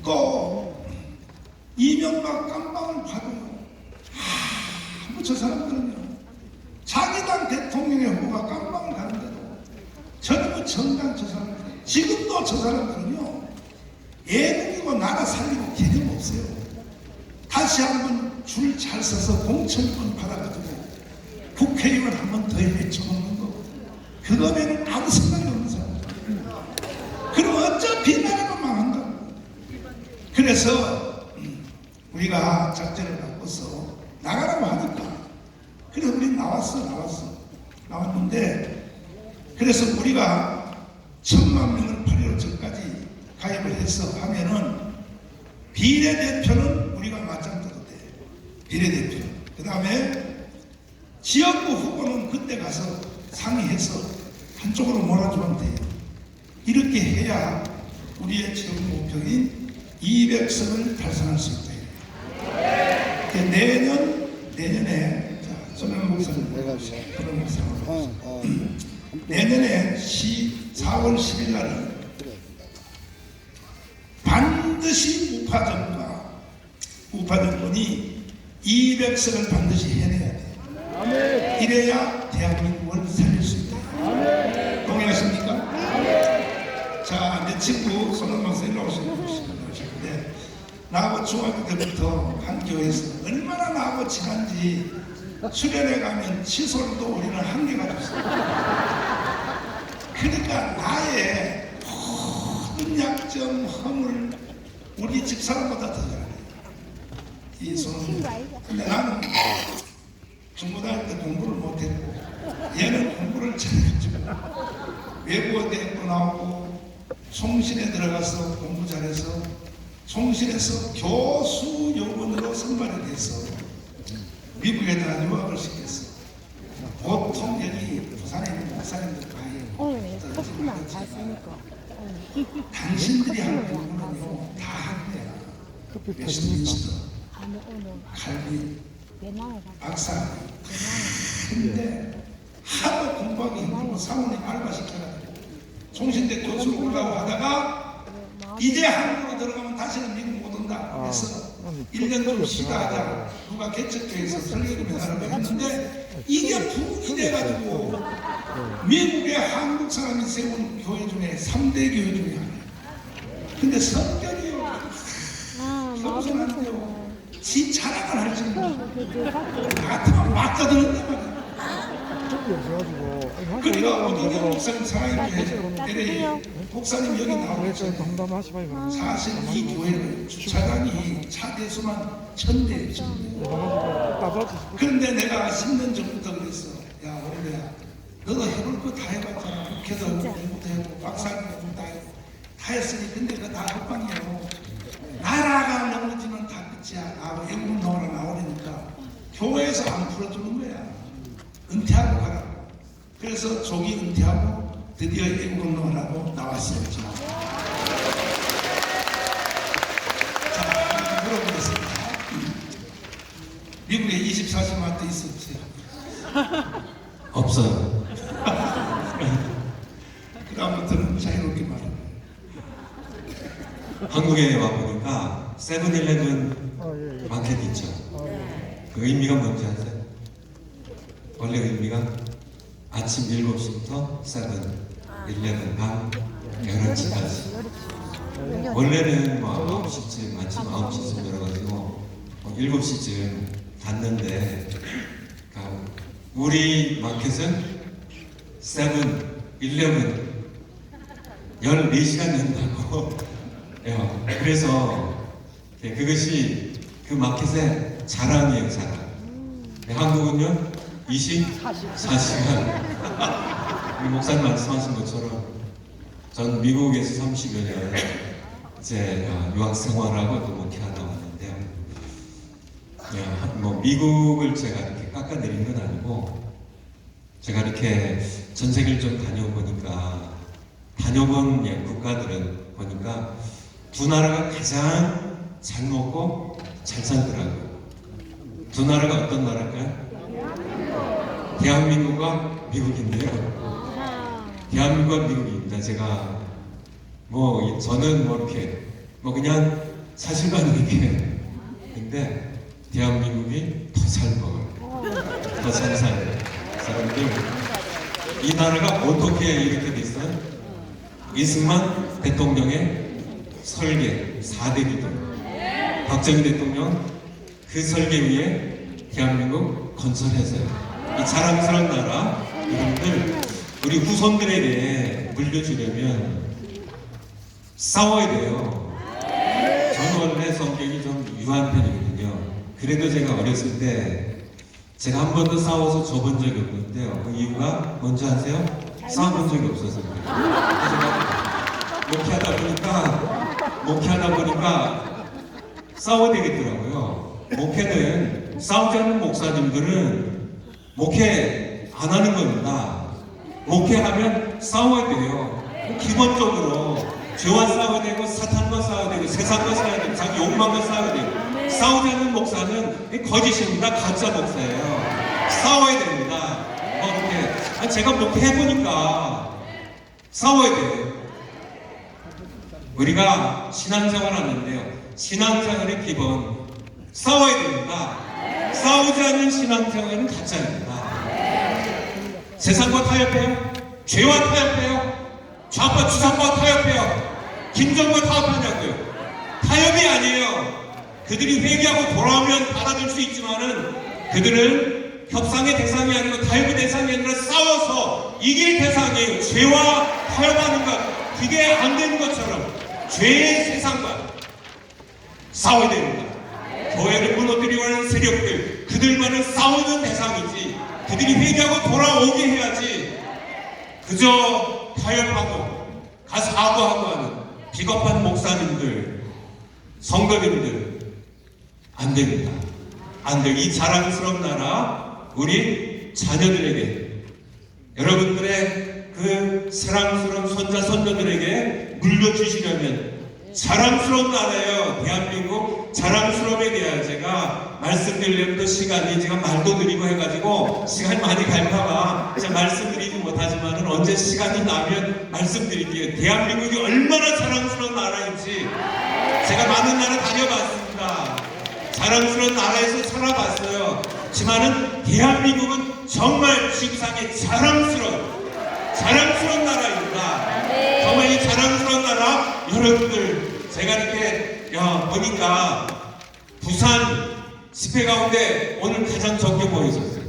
또 이명박 깜빵을 봐도요. 저 사람들은요. 자기 당 대통령의 후보가 깜빵을 가는데도 전부 정당 저 사람들 지금도 저 사람들은요. 애국이고 나라 살리고 개념 없어요. 다시 한번 줄 잘 서서 공천권 받아가지고 국회의원 한 번 더 해쳐먹는 거 그거 외에는 아무 생각이 없는 사람. 그럼 어차피 나라가 망한다고. 그래서 우리가 작전을 바꿔서 나가라고 하니까 그래서 우리 나왔는데 그래서 우리가 1000만 명을 8.15 전까지 가입을 해서 하면은 비례대표는 우리가 맞짱 떠도 돼. 비례대표. 그 다음에 지역구 후보는 그때 가서 상의해서 한쪽으로 몰아주면 돼요. 이렇게 해야 우리의 지역 목표인 200석을 달성할 수 있다. 내년에 손흥민 목사님, 내년에 4월 10일 날은 반드시 우파 정권이 200석을 반드시 해내야 돼. 이래야 대한민국을 살릴 수 있다. 동의하십니까? 자, 내 친구 손흥민 목사 일로 오시는데 나하고 중학교 때부터 한 교회에서 얼마나 나하고 친한지 수련회 가면 칫솔도 우리는 한 개가 줬어요. 그러니까 나의 모든 약점, 허물 우리 집사람보다 더 잘해. 이 손은. 근데 나는 중고등학교 때 공부를 못했고 얘는 공부를 잘해가지고 외국어 대학도 나오고 송신에 들어가서 공부 잘해서 송신에서 교수 요원으로 선발이 돼서 미국에다 유학을 시켰어. 보통 여기 부산에 있는 목사님들 오늘 커피는 안 탔으니까. 당신들이 하는 공부는요 다 한대야. 웨스트민스터, 칼빈, 박사. 근데 하도 공부하기 힘들고 사모님 알바시켜가지고 송신대 교수로 올라오고 하다가 이제 한국으로 들어가면 다시는 미국 못 온다 해서 1년 좀 쉬다가 누가 개척교회에서 설계금에 나라고 했는데 이게 부흥이 돼가지고 미국의 한국 사람이 세운 교회 중에 3대 교회 중에 하나예요. 근데 성격이요 겸손한데요 지 자랑을 할 정도로 나 같으면 맞다드는데 말이야. 그러니까 오동영 목사님 사랑해주세요. 목사님 여기 나오고 사실 이 교회는 주차장이 차 대수만 1000대예요. 그런데 내가 10년 전부터 그랬어. 야 오래야 너도 해볼 거 다 해봤잖아. 국회도 공부도 해보고 박사님 공부도 해보고 다 했으니 근데 그거 다 헛방이에요. 나라가 넘어지면 다 끝이야. 아 외국 나오니까 교회에서 안 풀어주는 거야. 은퇴하고 가라고. 그래서 조기 은퇴하고 드디어 애국운동을 하고 나왔어요. 자, 물어보겠습니다. 미국에 24시간 때 있었어요? 없어요. 그 다음부터는 자유롭게 말해요. 한국에 와보니까 세븐일레븐 마켓 있죠. 그 의미가 뭔지 아세요? 원래 의미가 아침 7시부터 7, 11, 밤 11시까지. 원래는 뭐 9시쯤, 아침 9시쯤 열어가지고 7시쯤 닫는데 우리 마켓은 14시간 연다고 그래서 그것이 그 마켓의 자랑이에요, 자랑. 한국은요 24시간. 우리 목사님 말씀하신 것처럼 전 미국에서 30여 년 이제 유학 생활하고 또 목회하다 왔는데요. 뭐 미국을 제가 이렇게 깎아내린 건 아니고 제가 이렇게 전 세계를 좀 다녀보니까 다녀본 국가들은 보니까 두 나라가 가장 잘 먹고 잘 살더라고요. 두 나라가 어떤 나라일까요? 대한민국과 미국인데요. 대한민국과 미국입니다. 제가 저는 이렇게 그냥 사실만 얘기해요. 근데 대한민국이 더 잘 먹어요. 더 잘 살아요. 사람들 이 나라가 어떻게 이렇게 됐어요? 이승만 대통령의 설계 4대 기도, 박정희 대통령 그 설계 위에 대한민국 건설해서요. 이 자랑스러운 나라 여러분들 우리 후손들에게 물려주려면 싸워야 돼요. 저는 원래 성격이 좀 유한 편이거든요. 그래도 제가 어렸을 때 제가 한 번도 싸워서 져본 적이 없는데요. 그 이유가 뭔지 아세요? 싸워본 적이 없어서 그래요. 제가 목회하다 보니까 싸워야 되겠더라고요. 목회는 싸우지 않는 목사님들은 목회 안 하는 겁니다. 목회하면 싸워야 돼요. 기본적으로 죄와 싸워야 되고 사탄과 싸워야 되고 세상과 싸워야 되고 자기 욕망과 싸워야 되고 싸우지 않는 목사는 거짓입니다. 가짜 목사예요. 싸워야 됩니다. 이렇게 제가 목회해보니까 싸워야 돼요. 우리가 신앙생활 하는데요. 신앙생활의 기본 싸워야 됩니다. 싸우지 않는 신앙생활은 가짜입니다. 세상과 타협해요? 죄와 타협해요? 좌파 주사파 타협해요? 김정과 타협하냐고요? 타협이 아니에요. 그들이 회개하고 돌아오면 받아줄 수 있지만은 그들은 협상의 대상이 아니고 타협의 대상이 아니라 싸워서 이길 대상이에요. 죄와 타협하는 것, 그게 안 되는 것처럼 죄의 세상과 싸워야 됩니다. 교회를 무너뜨리고 하는 세력들, 그들과는 싸우는 대상이지 그들이 회개하고 돌아오게 해야지 그저 타협하고 사과하고 하는 비겁한 목사님들, 성도님들 안 됩니다. 안 돼요. 이 자랑스러운 나라 우리 자녀들에게 여러분들의 그 사랑스러운 손자 손녀들에게 물려주시려면 자랑스러운 나라예요. 대한민국 자랑스러움에 대해 제가 말씀드리려면 시간이 제가 말도 드리고 해가지고 시간이 많이 갈까봐 제가 말씀드리지 못하지만은 언제 시간이 나면 말씀드릴게요. 대한민국이 얼마나 자랑스러운 나라인지 제가 많은 나라 다녀봤습니다. 자랑스러운 나라에서 살아봤어요. 하지만은 대한민국은 정말 지구상의 자랑스러운 나라입니다. 정말 이 자랑스러운 나라 여러분들 제가 이렇게 보니까 부산 집회 가운데 오늘 가장 적게 모이셨어요.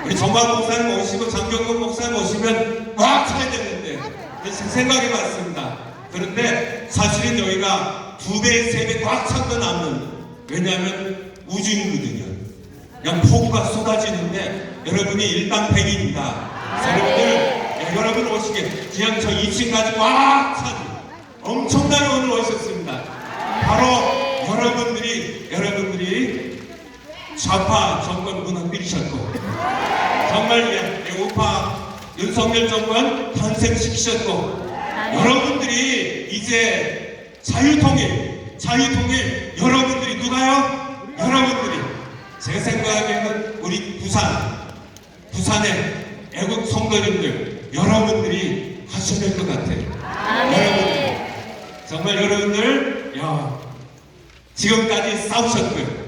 우리 정광 목사님 오시고 장경건 목사님 오시면 꽉 차야 되는데 제 생각이 맞습니다. 그런데 사실은 여기가 2배, 3배 꽉 찬 건 남는. 왜냐하면 우주이거든요. 그냥 폭우가 쏟아지는데 여러분이 일당백입니다. 여러분 오시게 그냥 저 2층까지 꽉 찬 엄청나게 오늘 오셨습니다. 바로 여러분들이 좌파 정권 무너뜨리셨고 정말 우파 윤석열 정권 탄생시키셨고 여러분들이 이제 자유통일 여러분들이 누가요? 여러분들이 제가 생각하기에는 우리 부산의 애국 성도님들 여러분들이 하셔야 될 것 같아요. 여러분 정말 여러분들 지금까지 싸우셨고요.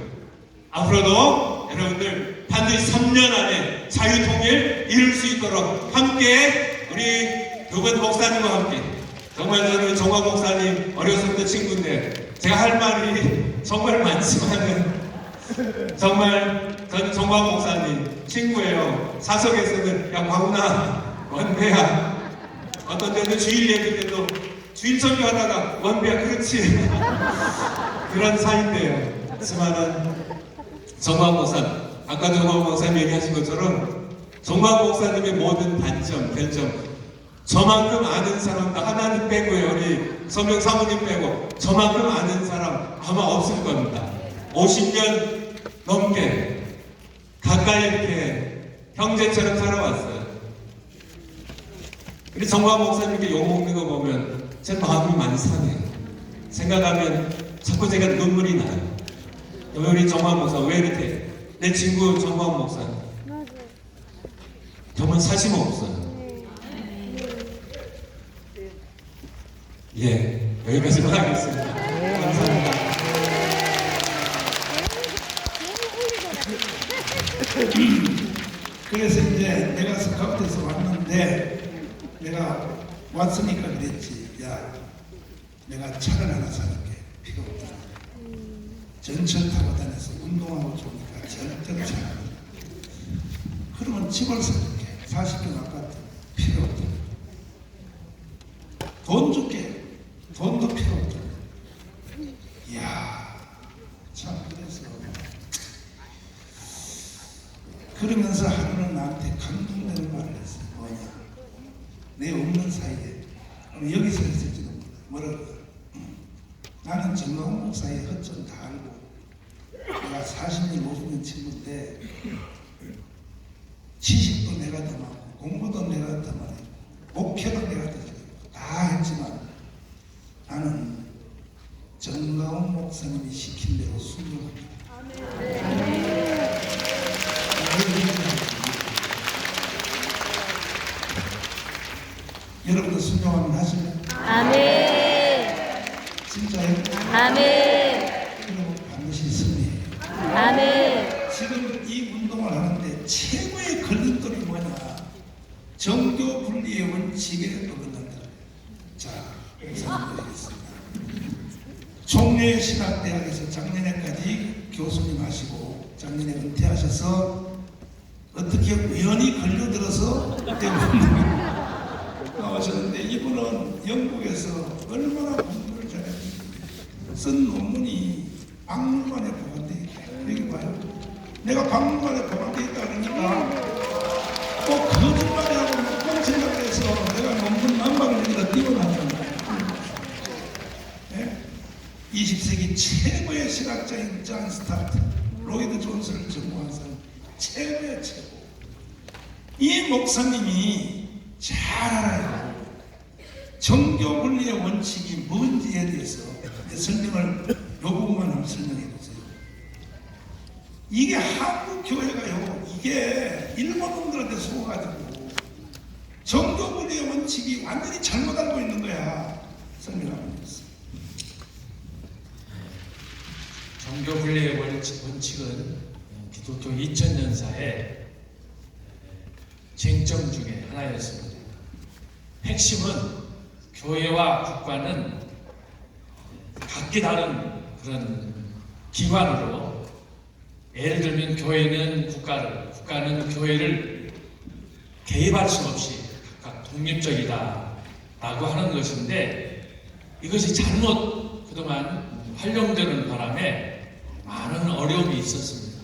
앞으로도 여러분들 반드시 3년 안에 자유통일 이룰 수 있도록 함께 우리 두 분 목사님과 함께 정말 저는 정광 목사님 어렸을 때 친구인데 제가 할 말이 정말 많지만은 정말 저는 정광 목사님 친구예요. 사석에서는 야 광훈아 원배야, 어떤 때는 주일 예배 때도 주일 설교하다가 원배야 그렇지 그런 사이인데요. 하지만은 정광 목사, 아까 정광 목사님 얘기하신 것처럼 정광 목사님의 모든 단점, 별점, 저만큼 아는 사람도 하나님 빼고요, 우리 서명 사모님 빼고 저만큼 아는 사람 아마 없을 겁니다. 50년 넘게 가까이 이렇게 형제처럼 살아왔어요. 우리 정광 목사님께 욕먹는 거 보면 제 마음이 많이 상해요. 생각하면 자꾸 제가 눈물이 나요. 우리 정광 목사 왜 이렇게, 내 친구 정광 목사 정말 사심 없어요. 예, 여기까지만 하겠습니다. 감사합니다. 그래서 이제 내가 스카우트에서 왔는데 내가 왔으니까 그랬지. 야, 내가 차를 하나 사줄게. 필요 없다. 전철 타고 다녀서 운동하고 좋으니까 절대로 차 안 한다. 그러면 집을 사줄게. 40평 아파트. 필요 없다. 돈 줄게. 돈도 필요 없다. 이야, 참 그래서 그러면서 하루는 나한테 감동되는 말을 했어요. 뭐냐, 내 없는 사이에 여기서 했을지도 몰라. 뭐라고? 나는 정광훈 목사의 허점 다 알고 내가 40년 50년 친구인데 지식도 내가 더 많고 공부도 내가 더 많고 목표도 내가 더 잘하고 다 했지만 나는 정광훈 목사님이 시킨 대로 순종합니다. 여러분도 순종하면 하실래요? 아멘. 진짜요? 아멘. 여러분 반드시 승리해요. 아멘. 지금 이 운동을 하는데 최고의 걸림돌이 뭐냐? 정교 분리의 원칙에 어긋난다. 자, 설명드리겠습니다. 총례 신학대학에서 작년에까지 교수님 하시고 작년에 은퇴하셔서 어떻게 우연히 걸려들어서 때문에 나오셨는데 이분은 영국에서 얼마나 공부를 잘했는지 쓴 논문이 박물관에 보관되어 있다. 여기 봐요. 내가 박물관에 보관되어 있다 그러니까 꼭 거짓말이라고 못 생각을 해서 내가 논문 난방을 여기다 띄워놨단 말이에요. 네? 20세기 최고의 신학자인 존 스타트, 로이드 존스를 전무한 사람, 최고의 최고. 이 목사님이 잘 알아요. 정교 분리의 원칙이 뭔지에 대해서 설명을 요 부분만 한번 설명해 주세요. 이게 한국 교회가요, 이게 일본 놈들한테 속아가지고 정교 분리의 원칙이 완전히 잘못 알고 있는 거야. 설명하고 있습니다. 정교 분리의 원칙은 기독교 2000년사의 쟁점 중에 하나였습니다. 핵심은 교회와 국가는 각기 다른 그런 기관으로, 예를 들면 교회는 국가를, 국가는 교회를 개입할 수 없이 각각 독립적이다 라고 하는 것인데, 이것이 잘못 그동안 활용되는 바람에 많은 어려움이 있었습니다.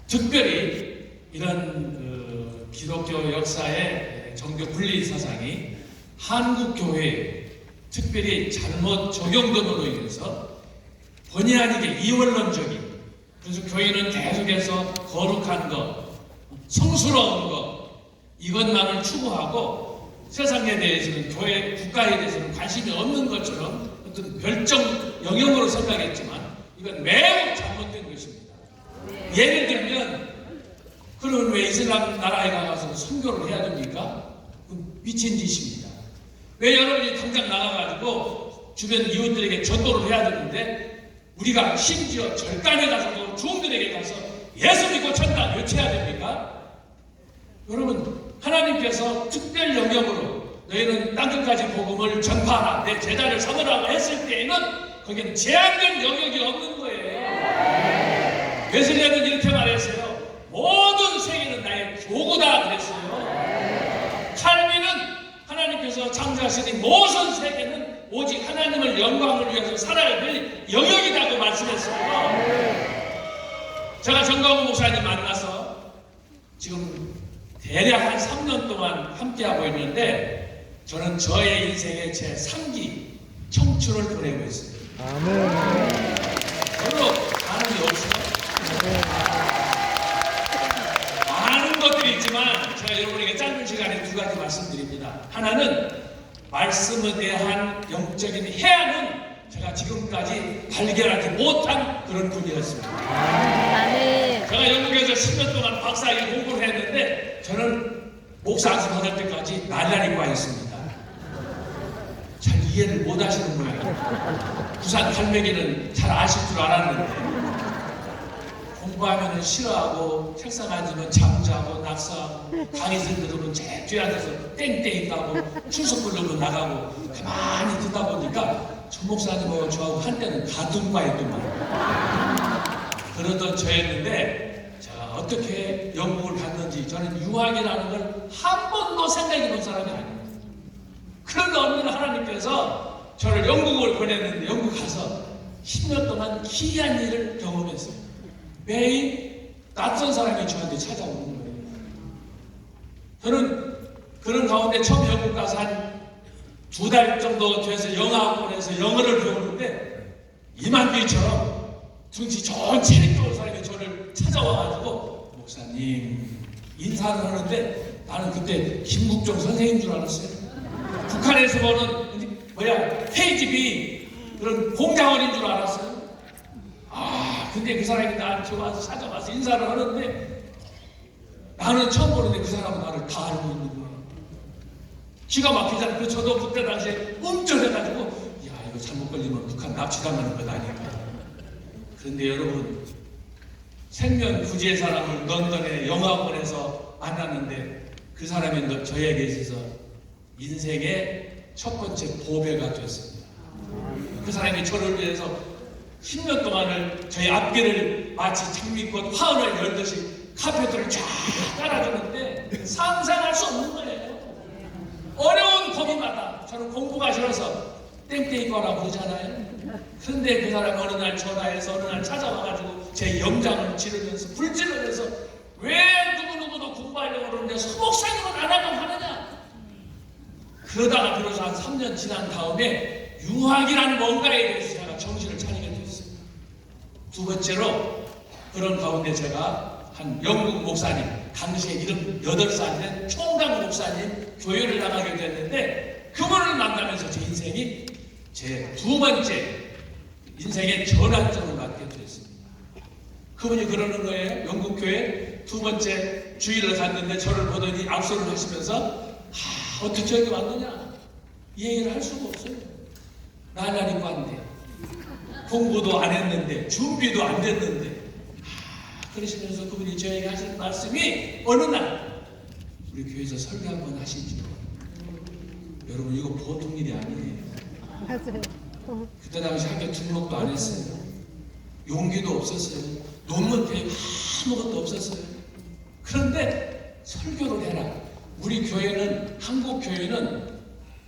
특별히 이런 기독교 역사의 정교 분리 사상이 한국 교회에 특별히 잘못 적용됨으로 인해서 본의 아니게 이원론적인, 그래서 교회는 계속해서 거룩한 것, 성스러운 것, 이것만을 추구하고 세상에 대해서는, 교회, 국가에 대해서는 관심이 없는 것처럼 어떤 별정 영역으로 생각했지만 이건 매우 잘못된 것입니다. 예를 들면, 그러면 왜 이슬람 나라에 가서 선교를 해야 됩니까? 미친 짓입니다. 왜 여러분이 당장 나가가지고 주변 이웃들에게 전도를 해야 되는데, 우리가 심지어 절단에 가서도 주홍들에게 가서 예수 믿고 천당 외쳐야 됩니까? 여러분, 하나님께서 특별 영역으로 너희는 땅끝까지 복음을 전파하라, 내 제자를 삼으라고 했을 때에는 거기는 제한된 영역이 없는 거예요. 웨슬리는 이렇게 말했어요. 모든 세계는 나의 교구다 그랬어요. 칼빈은 하나님께서 창조하시니 모든 세계는 오직 하나님을 영광을 위해서 살아야 될 영역이라고 말씀했어요. 제가 정광훈 목사님 만나서 지금 대략 한 3년 동안 함께하고 있는데 저는 저의 인생의 제 3기 청춘을 보내고 있습니다. 별로 아는 게 없어요. 많은 것들이 있지만 제가 여러분에게 짧은 시간에 두 가지 말씀드립니다. 하나는 말씀에 대한 영적인 해안은 제가 지금까지 발견하지 못한 그런 분이었습니다. 아멘. 제가 영국에서 10년 동안 박사학위 공부를 했는데 저는 목사 안수 받을 때까지 날라리 와 있습니다. 잘 이해를 못 하시는 모양이에요. 부산 갈매기는 잘 아실 줄 알았는데 공부하면 싫어하고 책상 앉으면 잠자고 낙서하고 강의실 들으면 제 뒤에 앉아서 땡땡이 까고 출석 부르면 나가고 가만히 듣다 보니까 전 목사님하고 저하고 한때는 같은 과였더만 그러던 저였는데 자, 어떻게 영국을 갔는지 저는 유학이라는 걸 한 번도 생각해 본 사람이 아니에요. 그런데 어느 날 하나님께서 저를 영국을 보냈는데 영국 가서 10년 동안 기이한 일을 경험했어요. 매일 낯선 사람이 저한테 찾아오는 거예요. 저는 그런 가운데 처음 영국 가서 한 2달 정도 돼서 영어학원에서 영어를 배우는데 이만비처럼 등치 좋은 체력 좋은 사람이 저를 찾아와가지고 목사님 인사를 하는데 나는 그때 김국종 선생인 줄 알았어요. 북한에서 보는 KGB 그런 공장원인 줄 알았어요. 근데 그 사람이 나한테 와서 찾아와서 인사를 하는데 나는 처음 보는데 그 사람은 나를 다 알고 있는 거예요. 기가 막히잖아요. 그래서 저도 그때 당시에 움찔해가지고 야 이거 잘못 걸리면 북한 납치당하는 것 아닌가. 그런데 여러분 생명 구제의 사람을 런던의 영어학원에서 만났는데 그 사람이 저에게 있어서 인생의 첫 번째 보배가 됐습니다. 그 사람이 저를 위해서 10년 동안을 저희 앞길을 마치 장미꽃 화원을 열듯이 카페트를 쫙 깔아주는데 상상할 수 없는 거예요. 어려운 고민마다 저는 공부가 싫어서 땡땡이 거라 그러잖아요. 그런데 그 사람이 어느 날 전화해서 어느 날 찾아와가지고 제 영장을 지르면서 불질러내서 왜 누구누구도 공부하려고 그러는데 서목사님은 안 하면 하느냐. 그러다가 비로소 한 3년 지난 다음에 유학이라는 뭔가에 대해서 제가 정신을 차리게 됐어요. 두 번째로 그런 가운데 제가 한 영국 목사님 당시에 78살 된 총각 목사님 교회를 나가게 됐는데 그분을 만나면서 제 인생이 제 두 번째 인생의 전환점을 맞게 됐습니다. 그분이 그러는 거예요. 영국 교회 두 번째 주일을 갔는데 저를 보더니 악수를 하시면서 어떻게 여기 왔느냐 이 얘기를 할 수가 없어요. 나날이고 안 돼. 공부도 안 했는데 준비도 안 됐는데 그러시면서 그분이 저에게 하신 말씀이 어느 날 우리 교회에서 설교 한번 하시죠. 여러분 이거 보통 일이 아니에요. 맞아요. 그때 당시 학교 등록도 안 했어요. 용기도 없었어요. 논문 대회 아무것도 없었어요. 그런데 설교를 해라. 우리 교회는 한국 교회는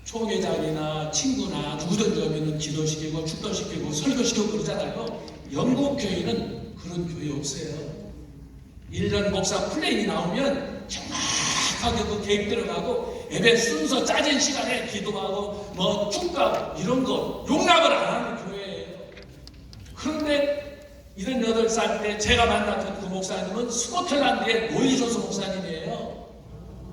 초계장이나 친구나 누구든지 오면은 기도시키고 축도시키고 설교시키고 그러잖아요. 영국 교회는 그런 교회 없어요. 1년 목사 플랜이 나오면 정확하게 그 계획 들어가고 예배 순서 짜진 시간에 기도하고 뭐 축가하고 이런 거 용납을 안 하는 교회예요. 그런데 78살 때 제가 만났던 그 목사님은 스코틀랜드의 로이존스 목사님이에요.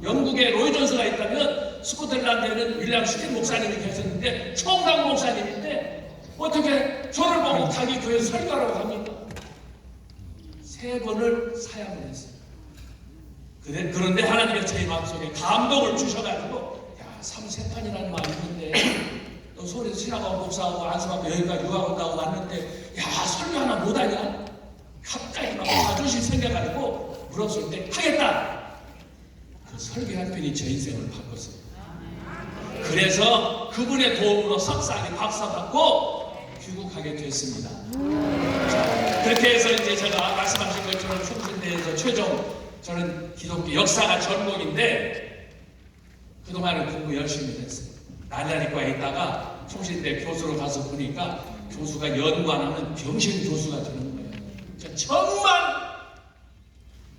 영국에 로이존스가 있다면 스코틀랜드에는 윌리엄 스틴 목사님이 계셨는데 총각 목사님인데 어떻게 저를 보고 자기 교회 설교하라고 합니까? 3번을 사양을 했어요. 그런데 하나님의 제 마음속에 감동을 주셔가지고 야 3세판이라는 말이 있는데 너 서울에서 신학하고 목사하고 안수하고 여기까지 유학 온다고 왔는데 야 설교 하나 못하냐? 갑자기 막 자존심 생겨가지고 물었을 때 하겠다. 그 설교 한 편이 제 인생을 바꿨어요. 그래서 그분의 도움으로 석사학위 박사 받고 귀국하게 됐습니다. 자, 그렇게 해서 이제 제가 말씀하신 것처럼 충신대에서 최종 저는 기독교 역사가 전공인데 그동안은 공부 열심히 했어요. 날라리과에 있다가 충신대 교수로 가서 보니까 교수가 연관하면 병신 교수가 되는 거예요. 저 정말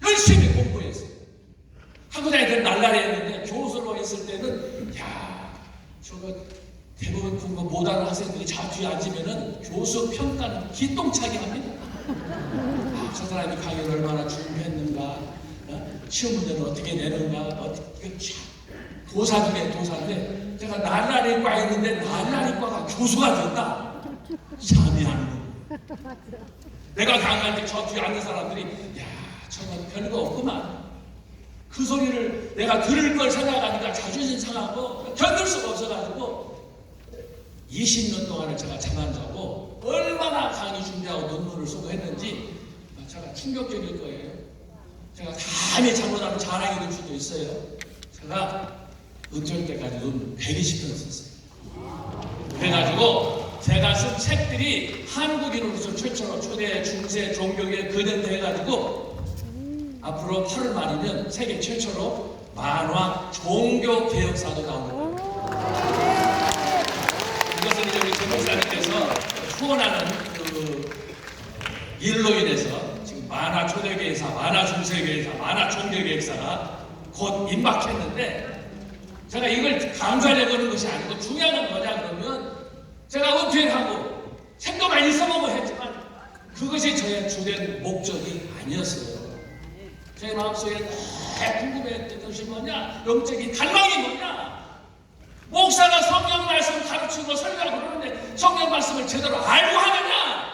열심히 공부했어요. 학교 다닐 때는 날라리 했는데 교수로 있을 때는 야 저거 대부분 공부 못하는 학생들이 저 뒤에 앉으면은 교수 평가는 기똥차게 합니다. 아, 저 사람이 강의를 얼마나 준비했는가, 시험 문제는 어떻게 내는가, 어떻게 도사 중에 도사인데 제가 날라리과에 있는데 날라리과가 교수가 됐다. 참여하는 거. 내가 강의할 때 저 뒤에 앉은 사람들이 야 저건 별거 없구만. 그 소리를 내가 들을 걸 생각하니까 자존심 상하고 견딜 수가 없어가지고 20년 동안을 제가 잠 안 자고 얼마나 강의 준비하고 눈물을 쏘고 했는지 제가 충격적일 거예요. 제가 감히 잘못하면 자랑이 될 수도 있어요. 제가 은퇴할 때까지 눈 120편 썼어요. 그래가지고 제가 쓴 책들이 한국인으로서 최초로 초대, 중세, 종교계 근현대 해가지고 앞으로 8월 말이면 세계 최초로 만화 종교 개혁사도 나오는 거예요. 이것은 이제 우리 전목사님께서 후원하는 그 일로 인해서 지금 만화 초대계획사, 만화 중세계획사, 만화 종교계획사가 곧 임박했는데 제가 이걸 강조하려고 하는 것이 아니고 중요한 건 뭐냐 그러면 제가 은퇴를 하고 책도 많이 써보고 했지만 그것이 저의 주된 목적이 아니었어요. 제 마음속에 궁금했던 것이 뭐냐? 영적인 갈망이 뭐냐? 목사가 성경 말씀 가르치고 설교하고 그러는데 성경 말씀을 제대로 알고 하느냐?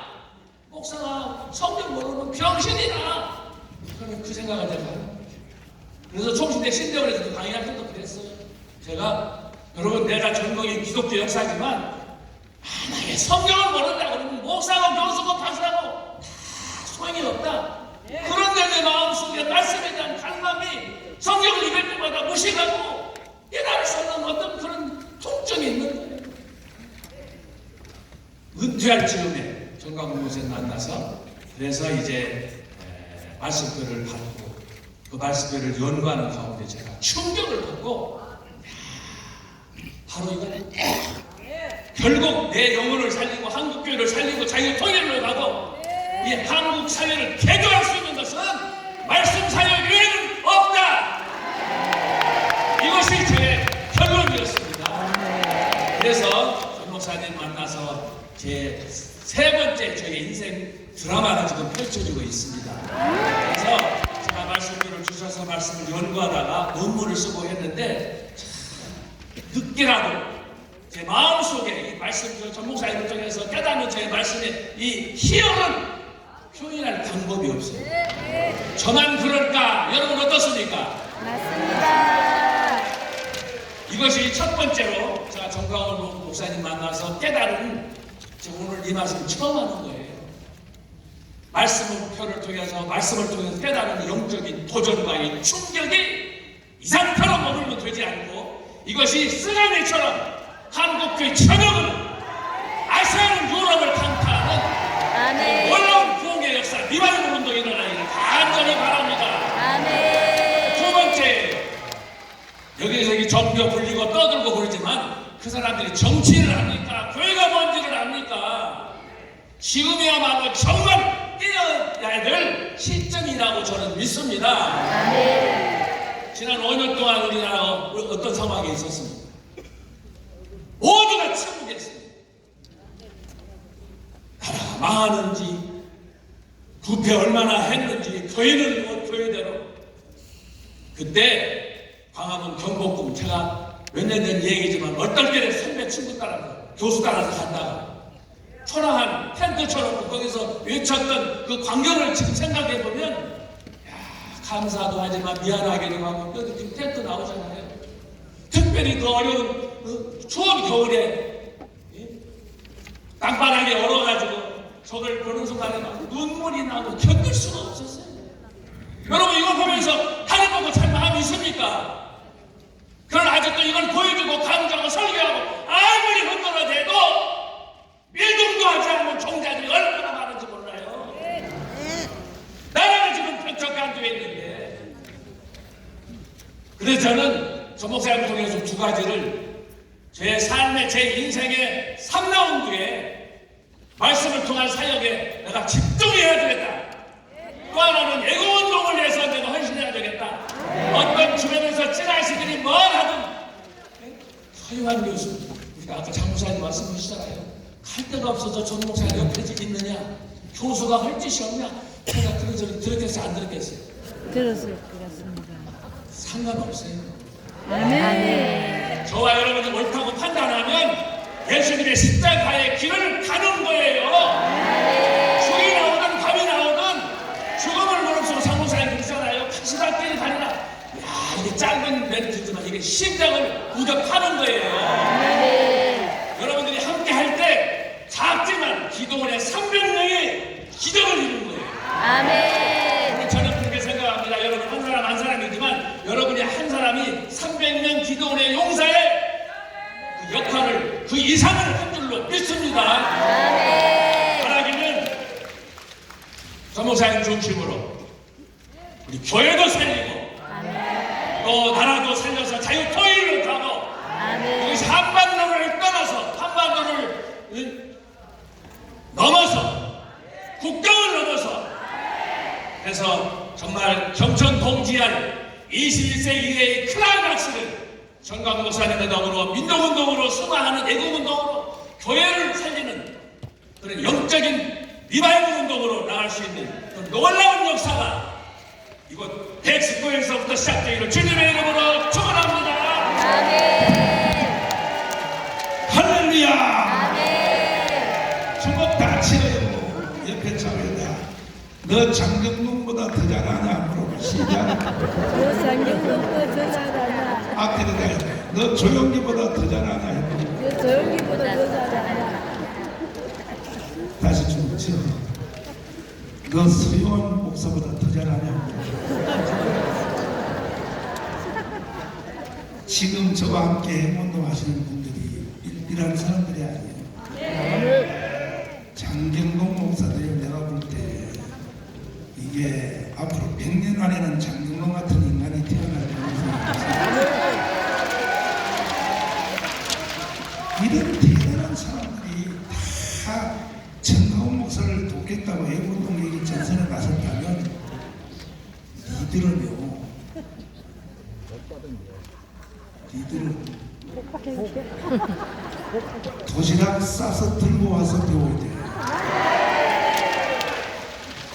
목사가 성경 모르는 병신이나 저는 그 생각을 제가 그래서 총신대 신대원에서도 강의할 때도 그랬어요. 제가 여러분 내가 전공인 기독교 역사지만 만약에 성경을 모른다 그러면 목사고 교수고 박사고 다 소용이 없다. 그런데 내 마음속에 말씀에 대한 갈망이 성경을 읽을 때마다 무시하고 깨달을 수 없는 어떤 그런 통증이 있는 거예요. 은퇴할 즈음에 정광훈 목사님 만나서 그래서 이제 말씀표를 받고 그 말씀표를 연구하는 가운데 제가 충격을 받고 바로 이거는 결국 내 영혼을 살리고 한국교회를 살리고 자유 통일로 가고 이 한국 사회를 개조할 수 있는 것은 말씀 사역 외에는 없다. 이것이 제 결론이었습니다. 그래서 전 목사님 만나서 제 세 번째 저의 인생 드라마가 지금 펼쳐지고 있습니다. 그래서 제가 말씀을 주셔서 말씀을 연구하다가 논문을 쓰고 했는데 늦게라도 제 마음속에 이 말씀 전 목사님을 통해서 깨닫는 제 말씀의 이 희열은 표현할 방법이 없어요. 저만 그럴까? 여러분 어떻습니까? 맞습니다. 이것이 첫 번째로 제가 정광훈 목사님 만나서 깨달은 제가 오늘 이 말씀 처음 하는 거예요. 말씀을 통해서 깨달은 영적인 도전과 이 충격이 이 상태로 머물면 되지 않고 이것이 쓰나미처럼 한국교회 전역을 아시아는 유럽을 강타하는 아멘. 놀라운 구원의 역사 리바이벌 운동이 일어나기를 간절히 바랍니다. 아멘. 두 번째 여기저기 정교 불리고 떠들고 그러지만 그 사람들이 정치를 합니까? 교회가 뭔지를 압니까? 지금이야말로 정말 깨어야 될 시점이라고 저는 믿습니다. 아멘. 지난 5년 동안 우리나라가 어떤 상황에 있었습니까? 모두가 침묵했습니다. 나라가 망하는지 부패 얼마나 했는지 교회는 뭐 교회대로 그때 광화문 경복궁 제가 몇 년 전 얘기지만 어떨 때는 선배 친구 따라서 교수 따라서 갔다가 초라한 텐트 쳐놓고 거기서 외쳤던 그 광경을 지금 생각해보면 감사도 하지만 미안하기도 하고 여기 지금 텐트 나오잖아요. 특별히 그 어려운 추운 겨울에 땅바닥에 얼어가지고 저걸 보는 순간에 막 눈물이 나고 견딜 수가 없었어요. 여러분 이걸 보면서 하늘 보고 참 마음이 있습니까? 그러나 아직도 이걸 보여주고 강조하고 설교하고 아무리 흔들어대도 밀동도 하지 그래서 저는 전 목사님 통해서 두 가지를 제 삶의, 제 인생의 3라운드에 말씀을 통한 사역에 내가 집중해야 되겠다. 또 하나는 애국운동을 위해서 내가 헌신해야 되겠다. 어떤 주변에서 찌라시들이 뭘 하든 허용한 교수, 우리가 아까 장무사님 말씀하시잖아요. 갈 데가 없어서 전 목사님 옆에 집 있느냐, 교수가 할 짓이 없냐. 제가 그런 소리 들었겠어요, 안 들었겠어요? 들었어요. 그렇습니다. 상관없어요. 아멘. 저와 여러분이 옳다고 판단하면 예수님의 십자가의 길을 가는 거예요. 죽이 나오든 밤이 나오든 죽음을 무릅쓰고 상무사님 그러잖아요. 가시밭길을 가리라. 야, 이게 짧은 멘트지만 이게 심장을 우겨파는 거예요. 여러분들이 함께 할 때 작지만 기도원의 300명의 기적을 이루는 거예요. 아멘. 저는 그렇게 생각합니다. 여러분 한 사람 한 사람이지만 여러분이 한 사람이 300명 기도원의 용사의 그 역할을, 그 이상을 한 줄로 믿습니다. 아멘. 바라기는 전목사님 중심으로 우리 교회도 살리고 또 나라도 살려서 자유통일을 가고 아멘. 여기서 한반도를 떠나서 한반도를 넘어서 국경을 넘어서 그래서 정말 경천 동지할 21세 이래의 클라이막스를 정강 목사님의 덕으로 민족운동으로 승화하는 애국운동으로 교회를 살리는 그런 영적인 리바이벌 운동으로 나갈 수 있는 그런 놀라운 역사가 이곳 119에서부터 시작되기를 주님의 이름으로 축원합니다. 아멘. 할렐루야. 아멘. 주먹 다 치어요. 옆에 차면다. 너 장경동보다 더 잘하냐 물어봐. 시작. 너 장경동보다 더 잘하냐? 앞에도 가야 돼. 너 조영기보다 더 잘하냐. 너 조영기보다 더 잘하냐? 다시 주먹 치어. 너 서요한 목사보다 더 잘하냐. 지금 저와 함께 행운동 하시는 분들이 일비라는 사람들이 아니에요. 장경동 목사들이 내가 볼 때 이게 앞으로 100년 안에는 장경동 같은 인간이 태어날 가능성이 있습니다. 이런 대단한 사람들이 다 정가운 목사를 돕겠다고 애국운동 얘기 전선에 나섰다면 니들은 도시락 싸서 들고 와서 배워야 돼.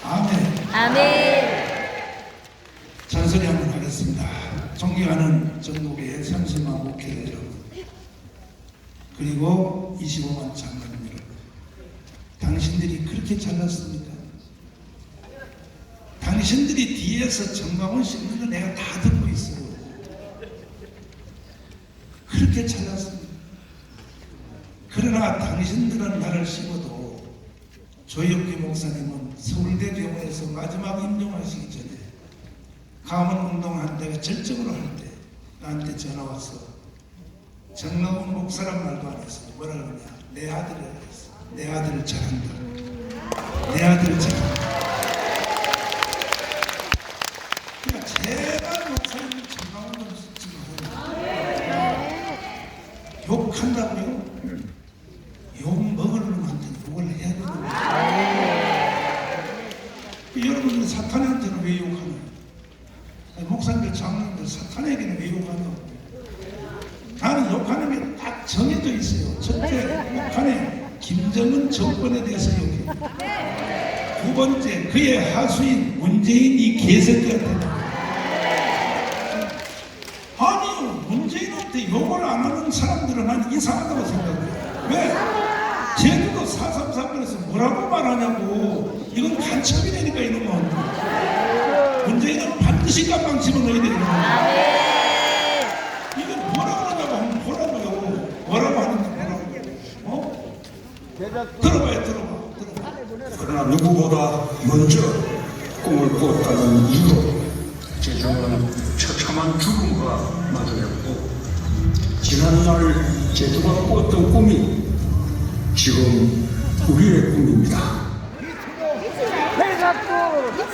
아멘. 아멘. 잔소리 한번 하겠습니다. 존경하는 전국의 30만 목회 여러분, 그리고 25만 장로님 여러분, 당신들이 그렇게 잘났습니까? 당신들이 뒤에서 정강원 씹는 거 내가 다 듣고 있어요. 그렇게 잘났습니다. 그러나 당신들은 나를 씹어도 조혁기 목사님은 서울대 병원에서 마지막 임종하시기 전에 가문 운동한 데가 절정으로 할 때 나한테 전화 와서 정강원 목사란 말도 안 했어요. 뭐라 그러냐? 내 아들이라고 했어. 내 아들을 잘한다. 내 아들을 잘한다. 그러니까 제발 목사님이 정강원을 씹지 마요. 욕한다고요? 욕 먹을 놈한테 욕을 해야 되는 거예요. 여러분들 사탄한테는 왜 욕하나요? 목사님들 장로님들 사탄에게는 왜 욕하냐고. 나는 욕하는 게 딱 정해져 있어요. 첫째, 북한의 김정은 정권에 대해서 욕해요. 두 번째, 그의 하수인 문재인 이 개새끼한테. 아니요, 문재인한테 욕을 안 하는 사람들은 난 이상하다고 생각해요. 왜? 제주도 4.3 사건에서 뭐라고 말하냐고. 이건 간첩이 되니까 이놈은. 문재인은 반드시 깜빵 집어넣어야 되는 거예요. 이건 뭐라고 하냐고 한번 보라고요. 뭐라고 하는지 보라고. 들어봐요, 들어봐. 그러나 누구보다 먼저 꿈을 꾸었다는 이유로 제주는 처참한 죽음과 맞이했고, 지난날 제주가 꾸었던 꿈이 지금 우리의 꿈입니다.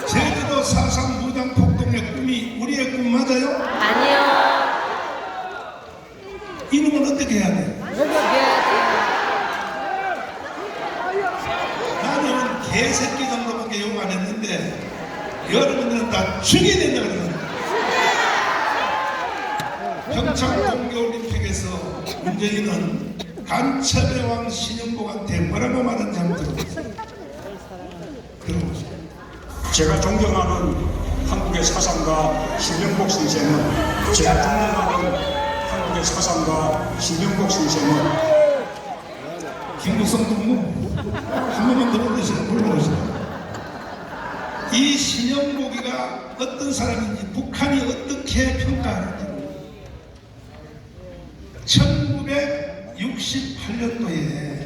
제주도 4.3 무장 폭동의 꿈이 우리의 꿈 맞아요? 아니요. 했는데 여러분들은 다 죽여야 된다 그러는 평창 동계올림픽에서 문재인은 간첩의 왕 신영복한테 뭐라고 말한지 한번 들어보세요. 들어보세요. 제가 존경하는 한국의 사상가 신영복 선생은 제가 존경하는 한국의 사상가 신영복 선생은 김국성 동무 한 번만 들어보시면 불러오시죠. 이 신영복이가 어떤 사람인지 북한이 어떻게 평가하는지 1968년도에